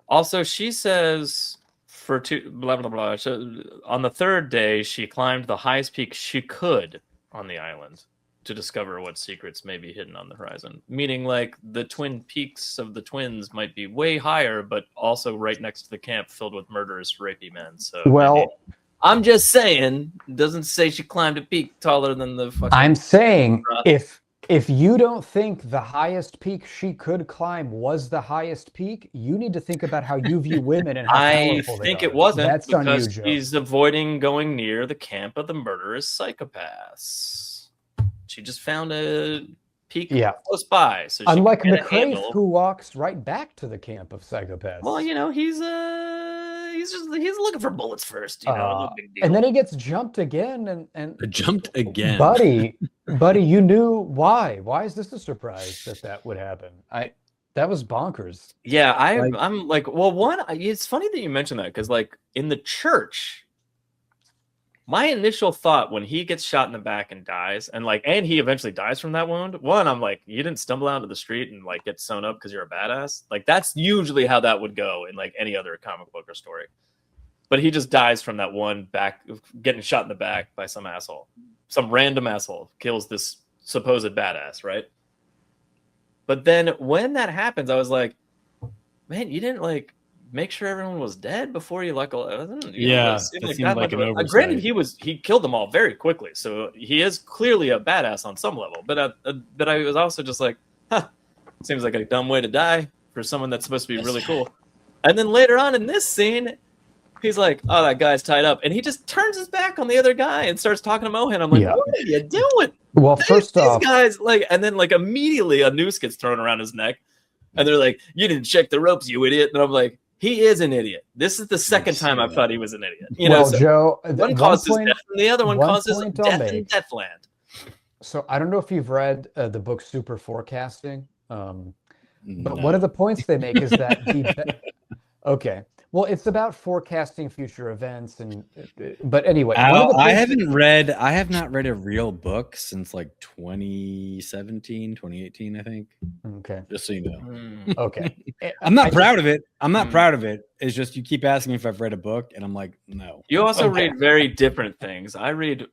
Also, she says blah blah blah. So on the third day, she climbed the highest peak she could on the island to discover what secrets may be hidden on the horizon. Meaning, like, the twin peaks of the twins might be way higher, but also right next to the camp filled with murderous, rapey men. So, Well, I'm just saying, it doesn't say she climbed a peak taller than the fucking. I'm saying if you don't think the highest peak she could climb was the highest peak, you need to think about how you view women and how powerful they are. I think it wasn't. That's because on you, Joe. She's avoiding going near the camp of the murderous psychopaths. She just found a peak close by. So unlike MacRaith, who walks right back to the camp of psychopaths. Well, you know, he's looking for bullets first. You know, no big deal. And then he gets jumped again, and jumped again, buddy. You knew why? Why is this a surprise that would happen? That was bonkers. Yeah, I'm like, well, it's funny that you mentioned that because, like, in the church. My initial thought when he gets shot in the back and dies, and he eventually dies from that wound. One, I'm like, you didn't stumble out into the street and like get sewn up because you're a badass. Like, that's usually how that would go in like any other comic book or story. But he just dies from that one back, getting shot in the back by some asshole, some random asshole kills this supposed badass, right? But then when that happens, I was like, man, you didn't like make sure everyone was dead before you like. Yeah, that seemed like an oversight. Granted, he killed them all very quickly, so he is clearly a badass on some level. But I was also just like, seems like a dumb way to die for someone that's supposed to be really cool. And then later on in this scene, he's like, "Oh, that guy's tied up," and he just turns his back on the other guy and starts talking to Mohan. I'm like, "What are you doing?" Well, first off, these guys like, and then like immediately a noose gets thrown around his neck, and they're like, "You didn't check the ropes, you idiot!" And I'm like. He is an idiot. This is the second time I've thought he was an idiot. You know, Joe, one causes death, and the other one causes death in Deathland. So I don't know if you've read the book Super Forecasting, but one of the points they make is that okay. Well, it's about forecasting future events, but anyway, I have not read a real book since like 2017, 2018, I think. Okay, just so you know. Okay, I'm not proud of it. I'm not proud of it. It's just you keep asking me if I've read a book, and I'm like, no. You also read very different things. I read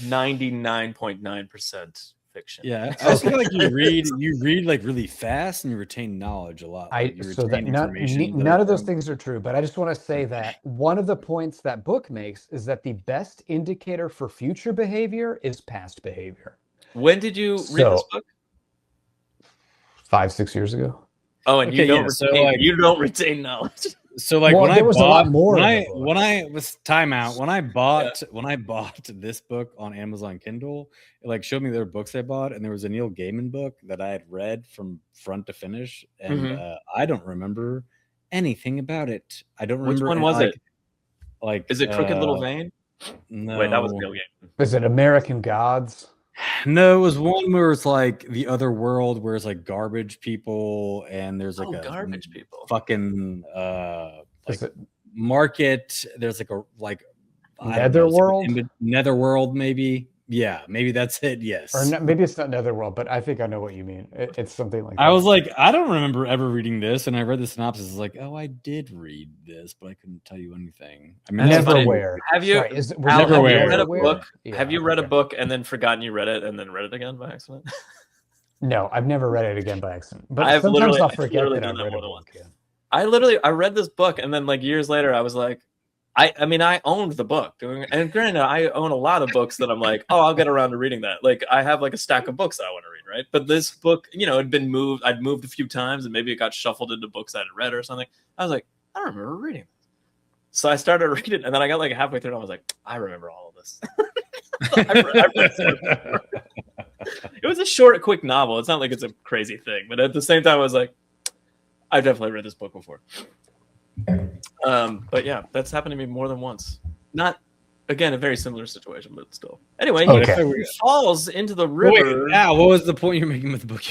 99.9% fiction. Yeah, I feel like you read like really fast and you retain knowledge a lot. So that none of those things are true, but I just want to say that one of the points that book makes is that the best indicator for future behavior is past behavior. When did you read this book? 5-6 years ago. Oh, and you don't retain knowledge. So like when I bought this book on Amazon Kindle, it like showed me their books I bought, and there was a Neil Gaiman book that I had read from front to finish, and I don't remember anything about it. I don't remember. Which one was it? Like, is it Crooked Little Vein? No. Wait, that was Neil Gaiman. Is it American Gods? No, it was one where it's like the other world, where it's like garbage people, and there's like garbage people. Fucking market. There's like Netherworld, maybe. Yeah, maybe that's it. Yes, or maybe it's not Netherworld, but I think I know what you mean. It's something like that. I was like, I don't remember ever reading this, and I read the synopsis. It's like, oh, I did read this, but I couldn't tell you anything. I mean, Neverwhere. Have you read a book? Yeah, have you read a book and then forgotten you read it and then read it again by accident? No, I've never read it again by accident. But sometimes I'll forget that I read a book. Yeah. I read this book, and then like years later, I was like, I mean, I owned the book, and granted, I own a lot of books that I'm like, oh, I'll get around to reading that. Like, I have like a stack of books I want to read, right? But this book, you know, had been moved. I'd moved a few times, and maybe it got shuffled into books I'd read or something. I was like, I don't remember reading this. So I started reading it, and then I got like halfway through, and I was like, I remember all of this. It was a short, quick novel. It's not like it's a crazy thing, but at the same time, I was like, I've definitely read this book before. But yeah, that's happened to me more than once. Not, again, a very similar situation, but still. Anyway, he falls into the river. Wait, what was the point you're making with the book?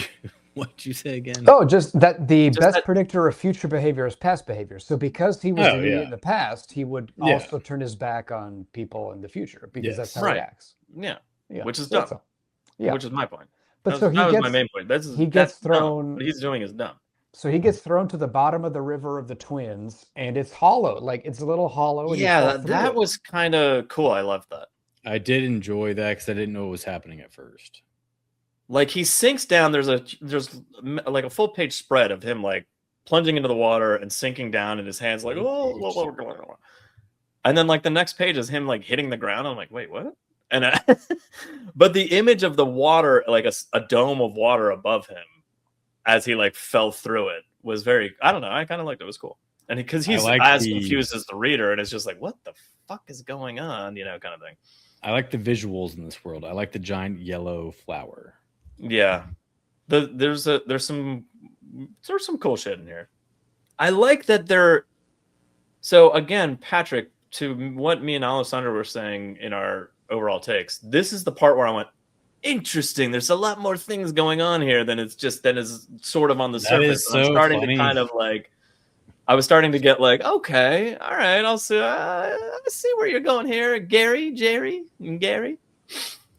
What did you say again? Oh, just that the best predictor of future behavior is past behavior. So because he was an idiot in the past, he would also turn his back on people in the future because that's how he acts. Yeah, which is dumb. Yeah, which is my point. But that was my main point. He gets thrown. What he's doing is dumb. So he gets thrown to the bottom of the river of the twins, and it's hollow. Like it's a little hollow. And Yeah, you fall through that it. was kind of cool. I loved that. I did enjoy that because I didn't know what was happening at first. Like he sinks down. There's like a full page spread of him like plunging into the water and sinking down, and his hands like oh. And then like the next page is him like hitting the ground. I'm like, wait, what? And but the image of the water, like a dome of water above him, as he like fell through it, was very. I don't know. I kind of liked it. It was cool. And because he's as confused as the reader, and it's just like, what the fuck is going on? You know, kind of thing. I like the visuals in this world. I like the giant yellow flower. Yeah, there's some cool shit in here. I like that they're. So again, Patrick, to what me and Alessandro were saying in our overall takes, this is the part where I went, interesting. There's a lot more things going on here than is sort of on the surface. So I'm starting funny. to kind of like. I was starting to get like, okay, all right, I'll see. I see where you're going here, Gerry.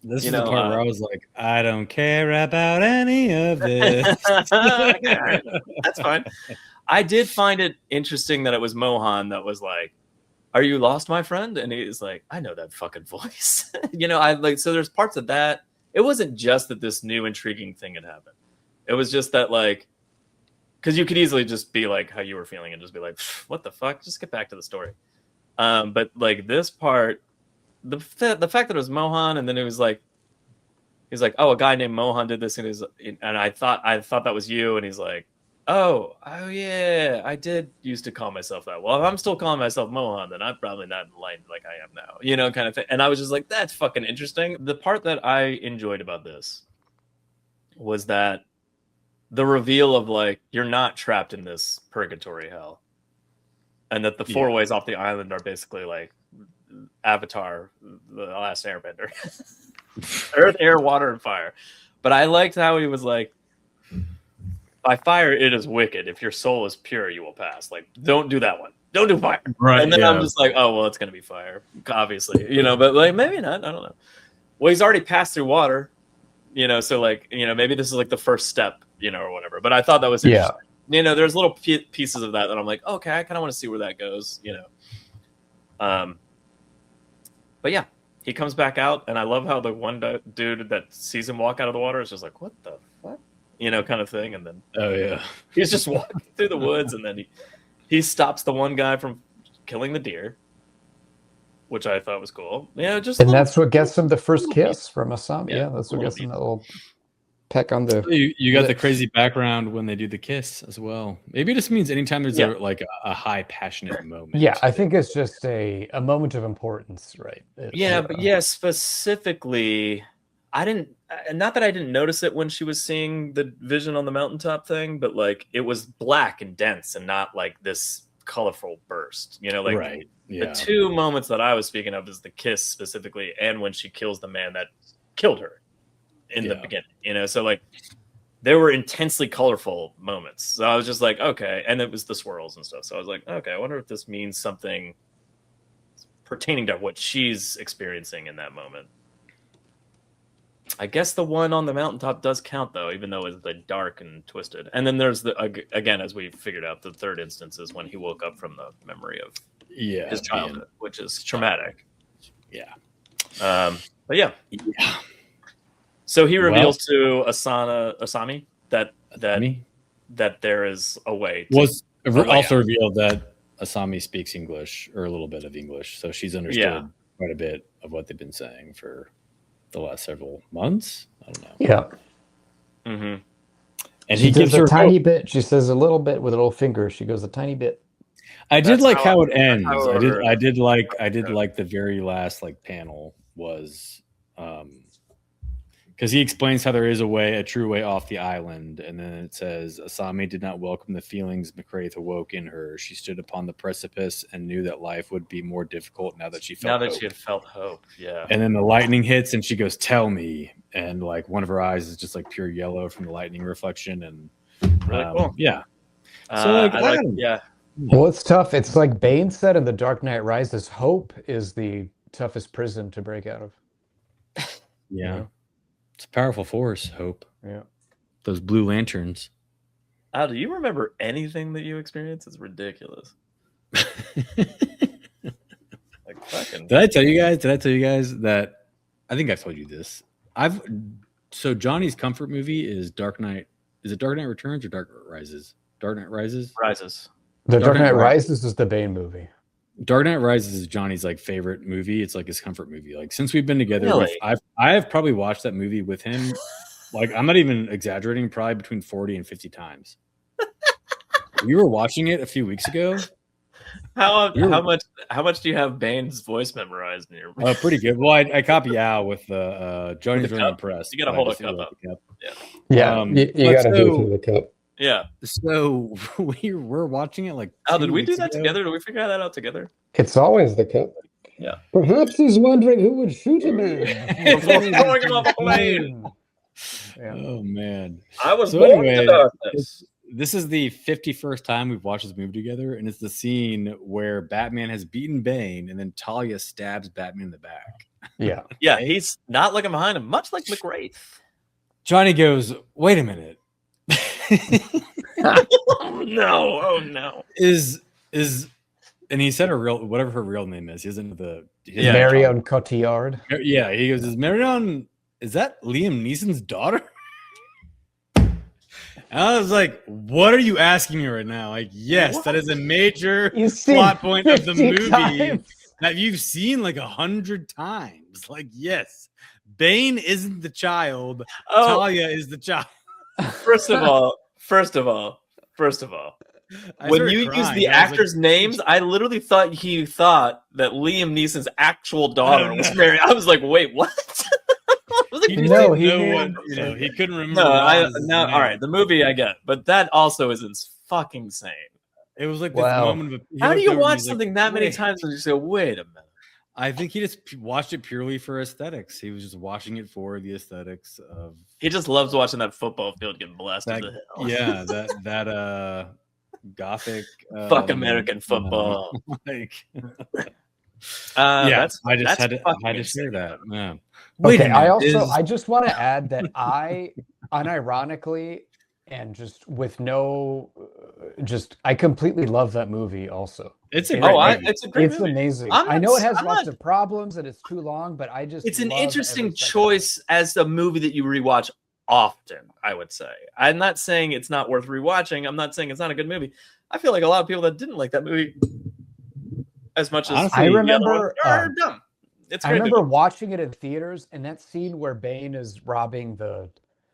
This is the part where I was like, I don't care about any of this. That's fine. I did find it interesting that it was Mohan that was like, "Are you lost, my friend?" And he's like, "I know that fucking voice." You know, I like. So there's parts of that. It wasn't just that this new intriguing thing had happened. It was just that like. Because you could easily just be like how you were feeling and just be like, what the fuck? Just get back to the story. But like this part, the fact that it was Mohan, and then it was like, he's like, oh, a guy named Mohan did this, and I thought that was you, and he's like, oh yeah, I did used to call myself that. Well, if I'm still calling myself Mohan, then I'm probably not enlightened like I am now, you know, kind of thing. And I was just like, that's fucking interesting. The part that I enjoyed about this was that. The reveal of like you're not trapped in this purgatory hell, and that the four ways off the island are basically like Avatar, the last Airbender, earth, air, water, and fire. But I liked how he was like, by fire it is wicked. If your soul is pure, you will pass. Like, don't do that one. Don't do fire. Right. And then I'm just like, oh well, it's gonna be fire, obviously, you know. But like maybe not. I don't know. Well, he's already passed through water, you know. So like, you know, maybe this is like the first step. You know, or whatever. But I thought that was interesting. You know, there's little pieces of that I'm like, okay, I kind of want to see where that goes. You know, but yeah, he comes back out, and I love how the one dude that sees him walk out of the water is just like, what the fuck, you know, kind of thing. And then he's just walking through the woods, and then he stops the one guy from killing the deer, which I thought was cool. Yeah, just that's what gets him the first kiss from Asami. Yeah, that's what gets him that little. Peck on the. You got the crazy background when they do the kiss as well. Maybe it just means anytime there's a high passionate moment. Yeah, I think it's just a moment of importance, right? But specifically, I didn't. Not that I didn't notice it when she was seeing the vision on the mountaintop thing, but like it was black and dense and not like this colorful burst. You know, like right. The two moments that I was speaking of is the kiss specifically, and when she kills the man that killed her. In the beginning, you know, so like there were intensely colorful moments. So I was just like, okay, and it was the swirls and stuff. So I was like, okay, I wonder if this means something pertaining to what she's experiencing in that moment. I guess the one on the mountaintop does count, though, even though it's like dark and twisted. And then there's again, as we figured out, the third instance is when he woke up from the memory of his childhood, which is traumatic. Yeah. But yeah. So he reveals to Asami that there is a way. Was also revealed that Asami speaks English or a little bit of English, so she's understood quite a bit of what they've been saying for the last several months. I don't know. Yeah. Mm-hmm. And she gives a tiny bit. She says a little bit with a little finger. She goes a tiny bit. I did like how it ends. I did like the very last like panel was because he explains how there is a true way off the island, and then it says Asami did not welcome the feelings MacRaith awoke in her. She stood upon the precipice and knew that life would be more difficult now that she felt hope. She had felt hope. Yeah. And then the lightning hits, and she goes, "Tell me," and like one of her eyes is just like pure yellow from the lightning reflection, and really cool. Yeah. So Well, it's tough. It's like Bane said in The Dark Knight Rises, hope is the toughest prison to break out of. Yeah. It's a powerful force, hope. Yeah. Those blue lanterns. Al, do you remember anything that you experienced? It's ridiculous. Like fucking. Did I tell you guys? Did I tell you guys that? I think I've told you this. So Johnny's comfort movie is Dark Knight. Is it Dark Knight Returns or Dark Rises? Dark Knight Rises. Rises. The Dark Knight Rises is the Bane movie. Dark Knight Rises is Johnny's like favorite movie. It's like his comfort movie. Like since we've been together, Really? I have probably watched that movie with him. Like I'm not even exaggerating, probably between 40 and 50 times. We were watching it a few weeks ago. How much do you have Bane's voice memorized in your? Pretty good. Well, I copy Al with Johnny's really impressed. You gotta hold a cup up. Yeah, you gotta do it through the cup. Yeah. So we're watching it like. Al, did we do that together? Did we figure that out together? It's always the cup. Yeah. Perhaps he's wondering who would shoot a man before throwing him off a plane. Yeah. Oh man. I was born in the darkness. This is the 51st time we've watched this movie together, and it's the scene where Batman has beaten Bane, and then Talia stabs Batman in the back. Yeah. Yeah, he's not looking behind him, much like MacRaith. Johnny goes, "Wait a minute." Oh no. And he said whatever her real name is. He isn't Marion Cotillard. Yeah, he goes, is that Liam Neeson's daughter? And I was like, what are you asking me right now? Like, yes, what? That is a major plot point of the movie that you've seen like 100 times. Like, yes, Bane isn't the child. Talia is the child. First of all, when you use the actors' names, I literally thought he thought that Liam Neeson's actual daughter was married. I was like, wait, what? He couldn't remember. All right, the movie I get, but that also is fucking insane. It was like this moment of. How do you watch something that many times and you say, wait a minute? I think he just watched it purely for aesthetics. He was just watching it for the aesthetics of. He just loves watching that football field get blasted to hell. Yeah, that gothic. Fuck American football. Like. I just had to share that. Yeah. Okay, I just want to add that I unironically and just with I completely love that movie also. It's a great movie. It's amazing. I know it has lots of problems and it's too long, but it's an interesting choice as a movie that you rewatch often, I would say. I'm not saying it's not worth rewatching. I'm not saying it's not a good movie. I feel like a lot of people that didn't like that movie as much as honestly, I remember are dumb. I remember watching it in theaters, and that scene where Bane is robbing the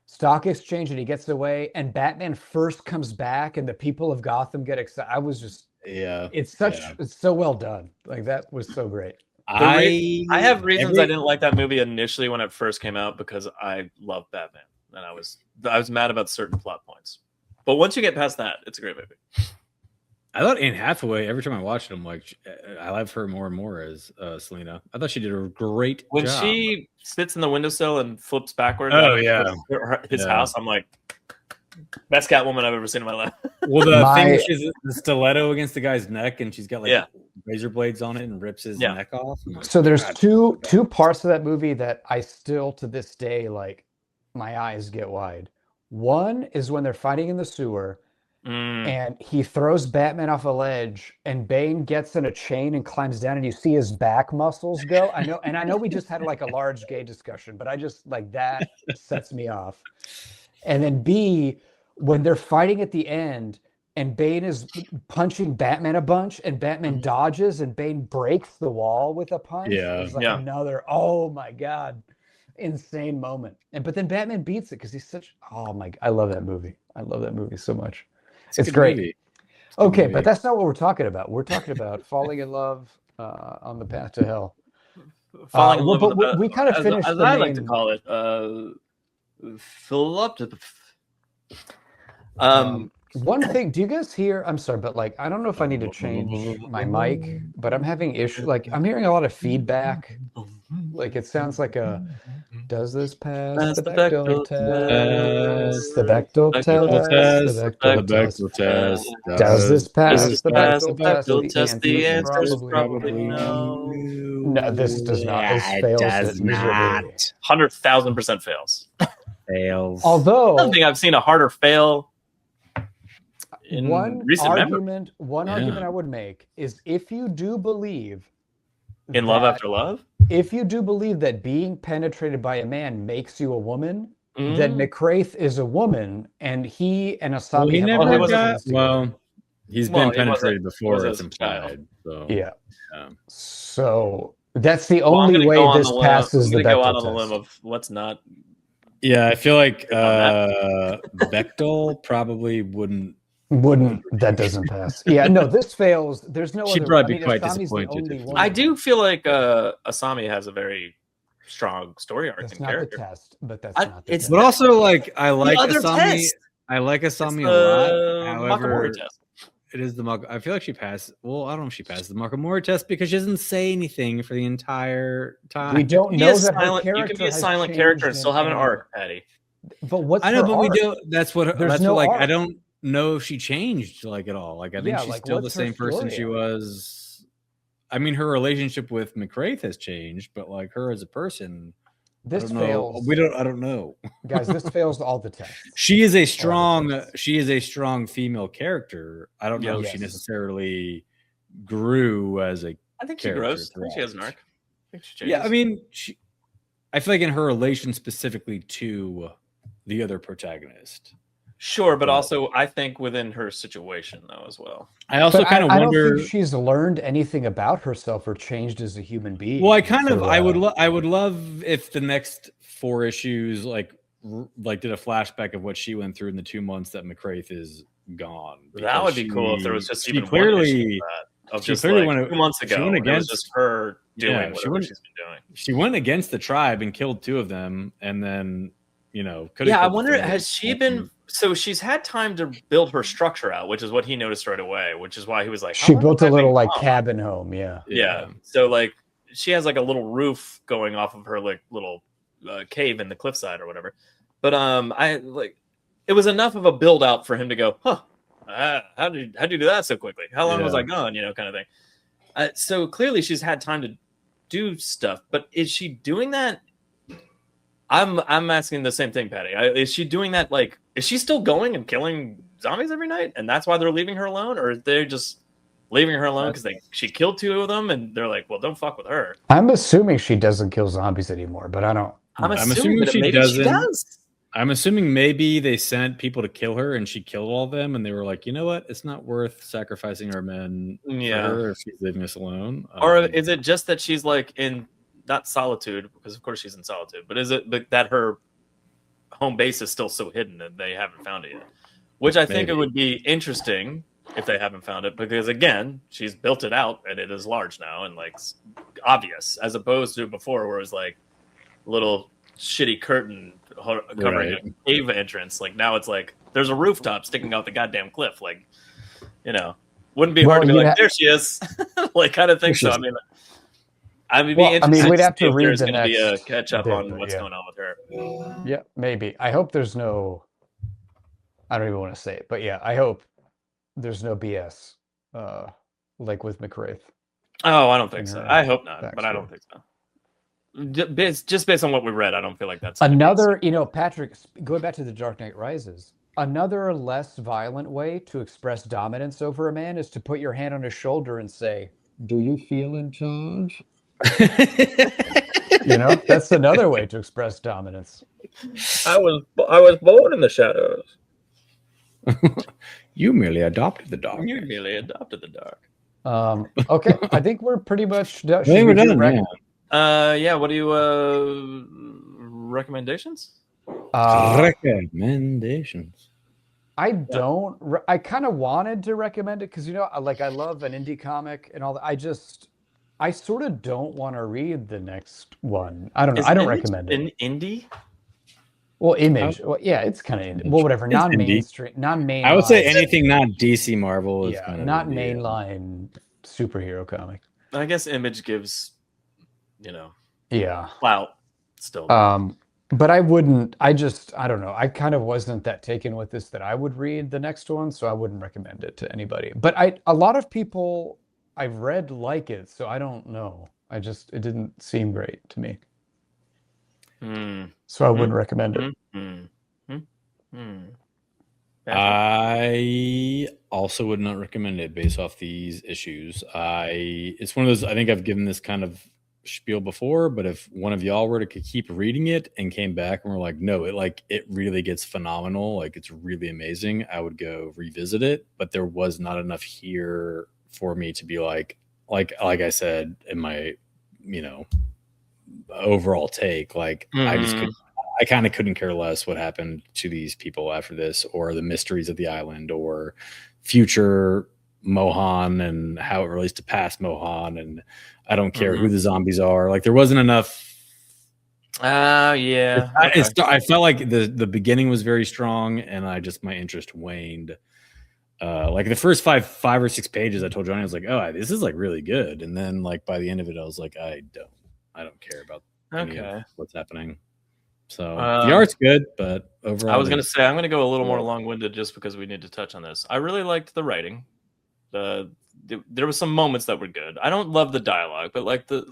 stock exchange and he gets away, and Batman first comes back, and the people of Gotham get excited. I was just it's so well done. Like that was so great. I have reasons I didn't like that movie initially when it first came out because I love Batman and I was mad about certain plot points. But once you get past that, it's a great movie. I thought Anne Hathaway, every time I watched it, I'm like, I love her more and more as Selena. I thought she did a great job. When she sits in the windowsill and flips backwards his house, I'm like, best Catwoman I've ever seen in my life. Well, the thing where she's the stiletto against the guy's neck and she's got like razor blades on it and rips his neck off. Like, so there's two parts of that movie that I still to this day, like, my eyes get wide. One is when they're fighting in the sewer. And he throws Batman off a ledge, and Bane gets in a chain and climbs down, and you see his back muscles go. I know we just had like a large gay discussion, but I just like that sets me off. And then B, when they're fighting at the end, and Bane is punching Batman a bunch, and Batman dodges, and Bane breaks the wall with a punch. It's like another, oh my God, insane moment. But then Batman beats it because he's such, I love that movie. I love that movie so much. It's great. Okay, but that's not what we're talking about. We're talking about falling in love on the path to hell. Falling in love. But we kind of finished. As I like to call it, fill up to the. One thing, do you guys hear? I'm sorry, but like, I don't know if I need to change my mic, but I'm having issues. Like, I'm hearing a lot of feedback. Like, it sounds like a. Does this pass the Bechdel test? The Bechdel test. The Bechdel test. Does this pass the Bechdel test? The answer is probably no. No, this does not. This fails. It does not. 100,000% fails. Fails. Although I don't think I've seen a harder fail in one recent memory. argument I would make is if you do believe In Love After Love? if you do believe that being penetrated by a man makes you a woman, then MacRaith is a woman, and he and Asami have a lot of things together. He's been he penetrated before, it's wasn't a child. implied. So. Yeah. So that's the only way this passes the Bechdel test. go out on the limb of let's not. Yeah, I feel like Bechdel probably wouldn't. That doesn't pass. Yeah, no, this fails. There's no She'd other. probably be quite Asami's the disappointed. only one. I do feel like Asami has a very strong story arc That's and not character. the test, but that's not the test. But also, like, I like other Asami. test. I like Asami a lot. Makamori However, test. it is I feel like she passed. Well, I don't know if she passed the Makamori test because she doesn't say anything for the entire time. We don't know that silent, her character you can be a has silent character and changed still have an in arc, Patty. But what's I know, her but we arc? do. That's what. There's that's no what, like. arc. I don't know if she changed like at all. Like I think Yeah, she's like, still the what's her same person story she arc? was. I mean, her relationship with MacRaith has changed, but like her as a person, This I don't fails. know. I don't know. Guys, this fails all the tests. She is a strong female character. I don't know if she Yes. necessarily grew as a I think she character grows. I think she has an throughout. arc. I think she changes. Yeah, I mean, I feel like in her relation specifically to the other protagonist. Sure, but also I think within her situation though as well. I also But kind of I wonder. don't think she's learned anything about herself or changed as a human being. Well, I would to, love if the next 4 issues like did a flashback of what she went through in the 2 months that MacRaith is gone. That would be cool if there was just even one clearly issue of she just clearly like went 2 months she ago. went It was against- just her doing Yeah, whatever she's been doing. she went against the tribe and killed 2 of them, and then could've Yeah, I killed the wonder, third. has she been? So she's had time to build her structure out, which is what he noticed right away. Which is why he was like, she "How built long a have I little been like gone?" cabin home. Yeah. Yeah. So like she has like a little roof going off of her like little cave in the cliffside or whatever. But I like it was enough of a build out for him to go, huh? How did you do that so quickly? How long was I gone? Kind of thing. So clearly she's had time to do stuff, but is she doing that? I'm asking the same thing, Patty. Is she doing that? Like, is she still going and killing zombies every night, and that's why they're leaving her alone, or are they just leaving her alone because she killed 2 of them, and they're like, well, don't fuck with her. I'm assuming she doesn't kill zombies anymore, but I don't. I'm assuming that maybe she does. I'm assuming maybe they sent people to kill her and she killed all of them, and they were like, you know what? It's not worth sacrificing our men for her if she's leaving us alone. Or is it just that she's like in not solitude, because of course she's in solitude, but is it that her home base is still so hidden that they haven't found it yet? Which I think it would be interesting if they haven't found it, because again, she's built it out and it is large now and like obvious, as opposed to before where it was like a little shitty curtain covering a cave entrance. Like now it's like there's a rooftop sticking out the goddamn cliff. Like, wouldn't be hard to be like, there she is, like kind of thing. So I mean, we'd have to read there's the going to be a next catch up bit, on what's going on with her. Yeah, maybe. I hope there's no. I don't even want to say it, but yeah, I hope there's no BS, like with MacRaith. Oh, I don't think so. I hope not, but I don't think so. Just based on what we read, I don't feel like that's another. Patrick, going back to the Dark Knight Rises, another less violent way to express dominance over a man is to put your hand on his shoulder and say, "Do you feel in charge?" That's another way to express dominance. I was born in the shadows. You merely adopted the dark. Okay, I think we're pretty much done. We're done. What do you recommendations? Recommendations. I don't. I kind of wanted to recommend it because I love an indie comic and all that. I sort of don't want to read the next one. I don't know. I don't recommend it. An indie? Well, Image. Well, yeah, it's kind of indie. Well, whatever. Non-mainstream. Non-main. I would say anything not DC Marvel is kind of not mainline superhero comic. I guess Image gives, Yeah. clout still. But I wouldn't. I don't know. I kind of wasn't that taken with this that I would read the next one, so I wouldn't recommend it to anybody. But a lot of people I've read like it, so I don't know. It didn't seem great to me. So I wouldn't recommend it. I also would not recommend it based off these issues. It's one of those, I think I've given this kind of spiel before, but if one of y'all were to keep reading it and came back and were like, no, it really gets phenomenal, like it's really amazing, I would go revisit it. But there was not enough here for me to be like I said in my, overall take, like I kind of couldn't care less what happened to these people after this, or the mysteries of the island, or future Mohan and how it relates to past Mohan, and I don't care who the zombies are. Like there wasn't enough. Yeah. Okay. I felt like the beginning was very strong, and my interest waned. Like the first five or six pages, I told Johnny, I was like, oh, this is like really good, and then like by the end of it, I was like, I don't care about any of what's happening. So the art's good, but overall, I was going to say I'm going to go a little more long-winded just because we need to touch on this. I really liked the writing. There were some moments that were good. I don't love the dialogue, but like a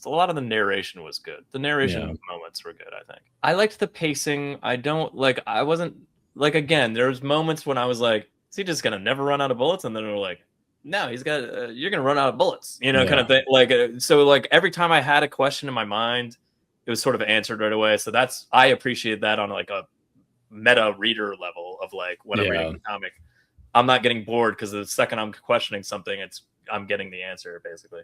lot of the narration was good. The narration moments were good, I think. I liked the pacing. I wasn't like, again, there's moments when I was like, is he just going to never run out of bullets? And then they're like, no, he's got, you're going to run out of bullets, kind of thing. Like, so like every time I had a question in my mind, it was sort of answered right away. So I appreciate that on like a meta reader level of like when I'm reading the comic, I'm not getting bored because the second I'm questioning something, I'm getting the answer basically.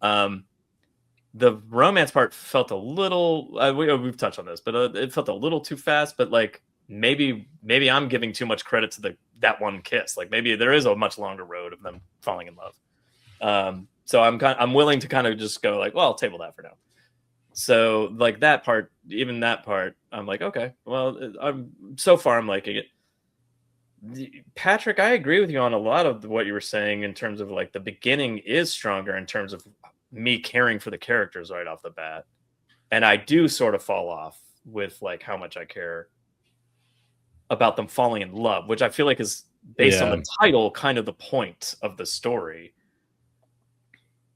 The romance part felt a little, we've touched on this, but it felt a little too fast, but like maybe I'm giving too much credit to that one kiss. Like maybe there is a much longer road of them falling in love. So I'm willing to kind of just go like, well, I'll table that for now. So like that part, I'm like, okay, well, I'm liking it. Patrick, I agree with you on a lot of what you were saying in terms of like the beginning is stronger in terms of me caring for the characters right off the bat. And I do sort of fall off with like how much I care about them falling in love, which I feel like is based on the title, kind of the point of the story.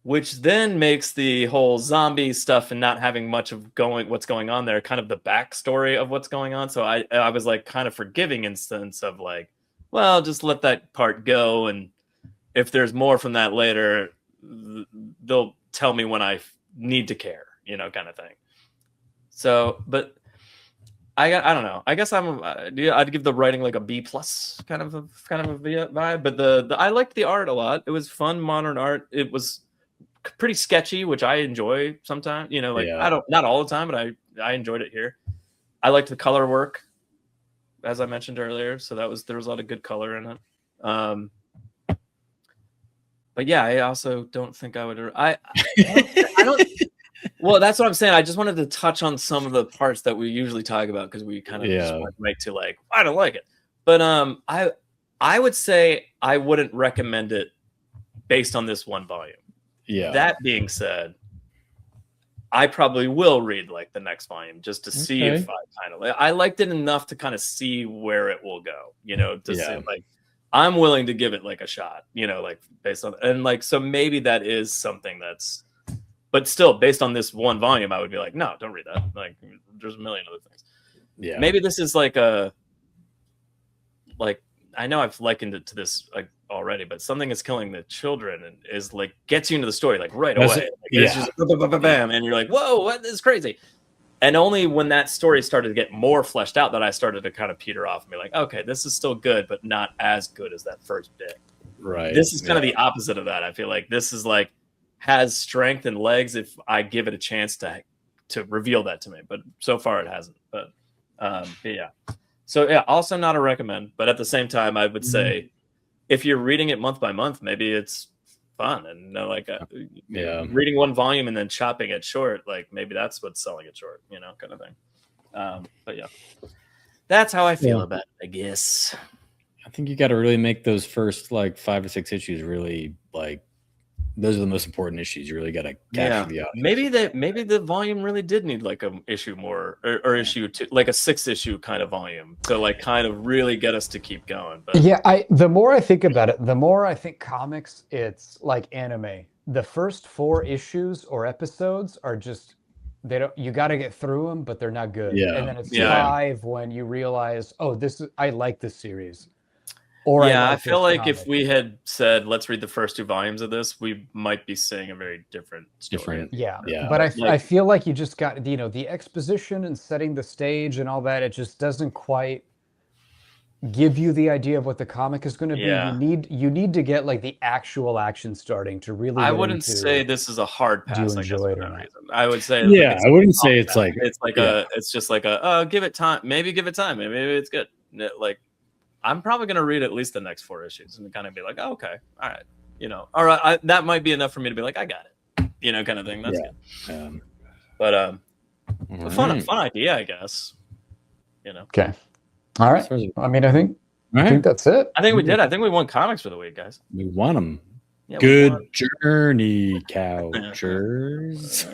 Which then makes the whole zombie stuff and not having much of what's going on there kind of the backstory of what's going on. So I was like kind of forgiving in sense of like, well, just let that part go. And if there's more from that later, they'll tell me when I need to care, kind of thing. So, but I don't know. I guess I'd give the writing like a B+ kind of a vibe. But I liked the art a lot. It was fun, modern art. It was pretty sketchy, which I enjoy sometimes, not all the time, but I enjoyed it here. I liked the color work, as I mentioned earlier. So there was a lot of good color in it. But yeah, I also don't think I would, I don't, well, that's what I'm saying. I just wanted to touch on some of the parts that we usually talk about because we kind of just went right to like, I don't like it. But I would say I wouldn't recommend it based on this one volume. Yeah. That being said, I probably will read like the next volume just to see if I liked it enough to kind of see where it will go, see, like I'm willing to give it like a shot, like based on, and like, so maybe that is something but still based on this one volume, I would be like, no, don't read that. Like there's a million other things. Yeah. Maybe this is like I know I've likened it to this like already, but something is killing the children and is like gets you into the story like right away. Like, it's just bam, and you're like, whoa, what is crazy? And only when that story started to get more fleshed out that I started to kind of peter off and be like, okay, this is still good, but not as good as that first bit. Right. This is kind of the opposite of that. I feel like this is like has strength and legs if I give it a chance to reveal that to me, but so far it hasn't. But yeah. So yeah, also not a recommend, but at the same time, I would say if you're reading it month by month, maybe it's fun and reading one volume and then chopping it short, like maybe that's what's selling it short, kind of thing. But yeah, that's how I feel about it, I guess. I think you got to really make those first like 5 or 6 issues really like. Those are the most important issues. You really got to capture the audience. Maybe the volume really did need like a issue more or issue 2, like a 6 issue kind of volume to like kind of really get us to keep going. But the more I think about it, the more I think comics, it's like anime. The first 4 issues or episodes are just you got to get through them, but they're not good. And then it's 5 when you realize, oh, I like this series. Or yeah, I like feel this like if comic. we had said let's read the first 2 volumes of this, we might be seeing a very different story. Different. Yeah, Yeah. but I Like- feel like you just got, you know, the exposition and setting the stage and all that. It just doesn't quite give you the idea of what the comic is going to be. Yeah. You need to get like the actual action starting to really. I Get wouldn't into, say this is a hard do you pass. I guess enjoy for it or that not? reason. I would say, Yeah, I wouldn't say it's like a. It's just like a. Give it time. Maybe give it time. Maybe it's good. Like, I'm probably gonna read at least the next 4 issues and kind of be like, oh, okay, all right, you know, all right, that might be enough for me to be like, I got it, you know, kind of thing. That's good. But fun idea, I guess. You know. Okay. All right. I mean, I think that's it. I think we did. I think we won comics for the week, guys. We won them. Yeah, Good journey, couchers.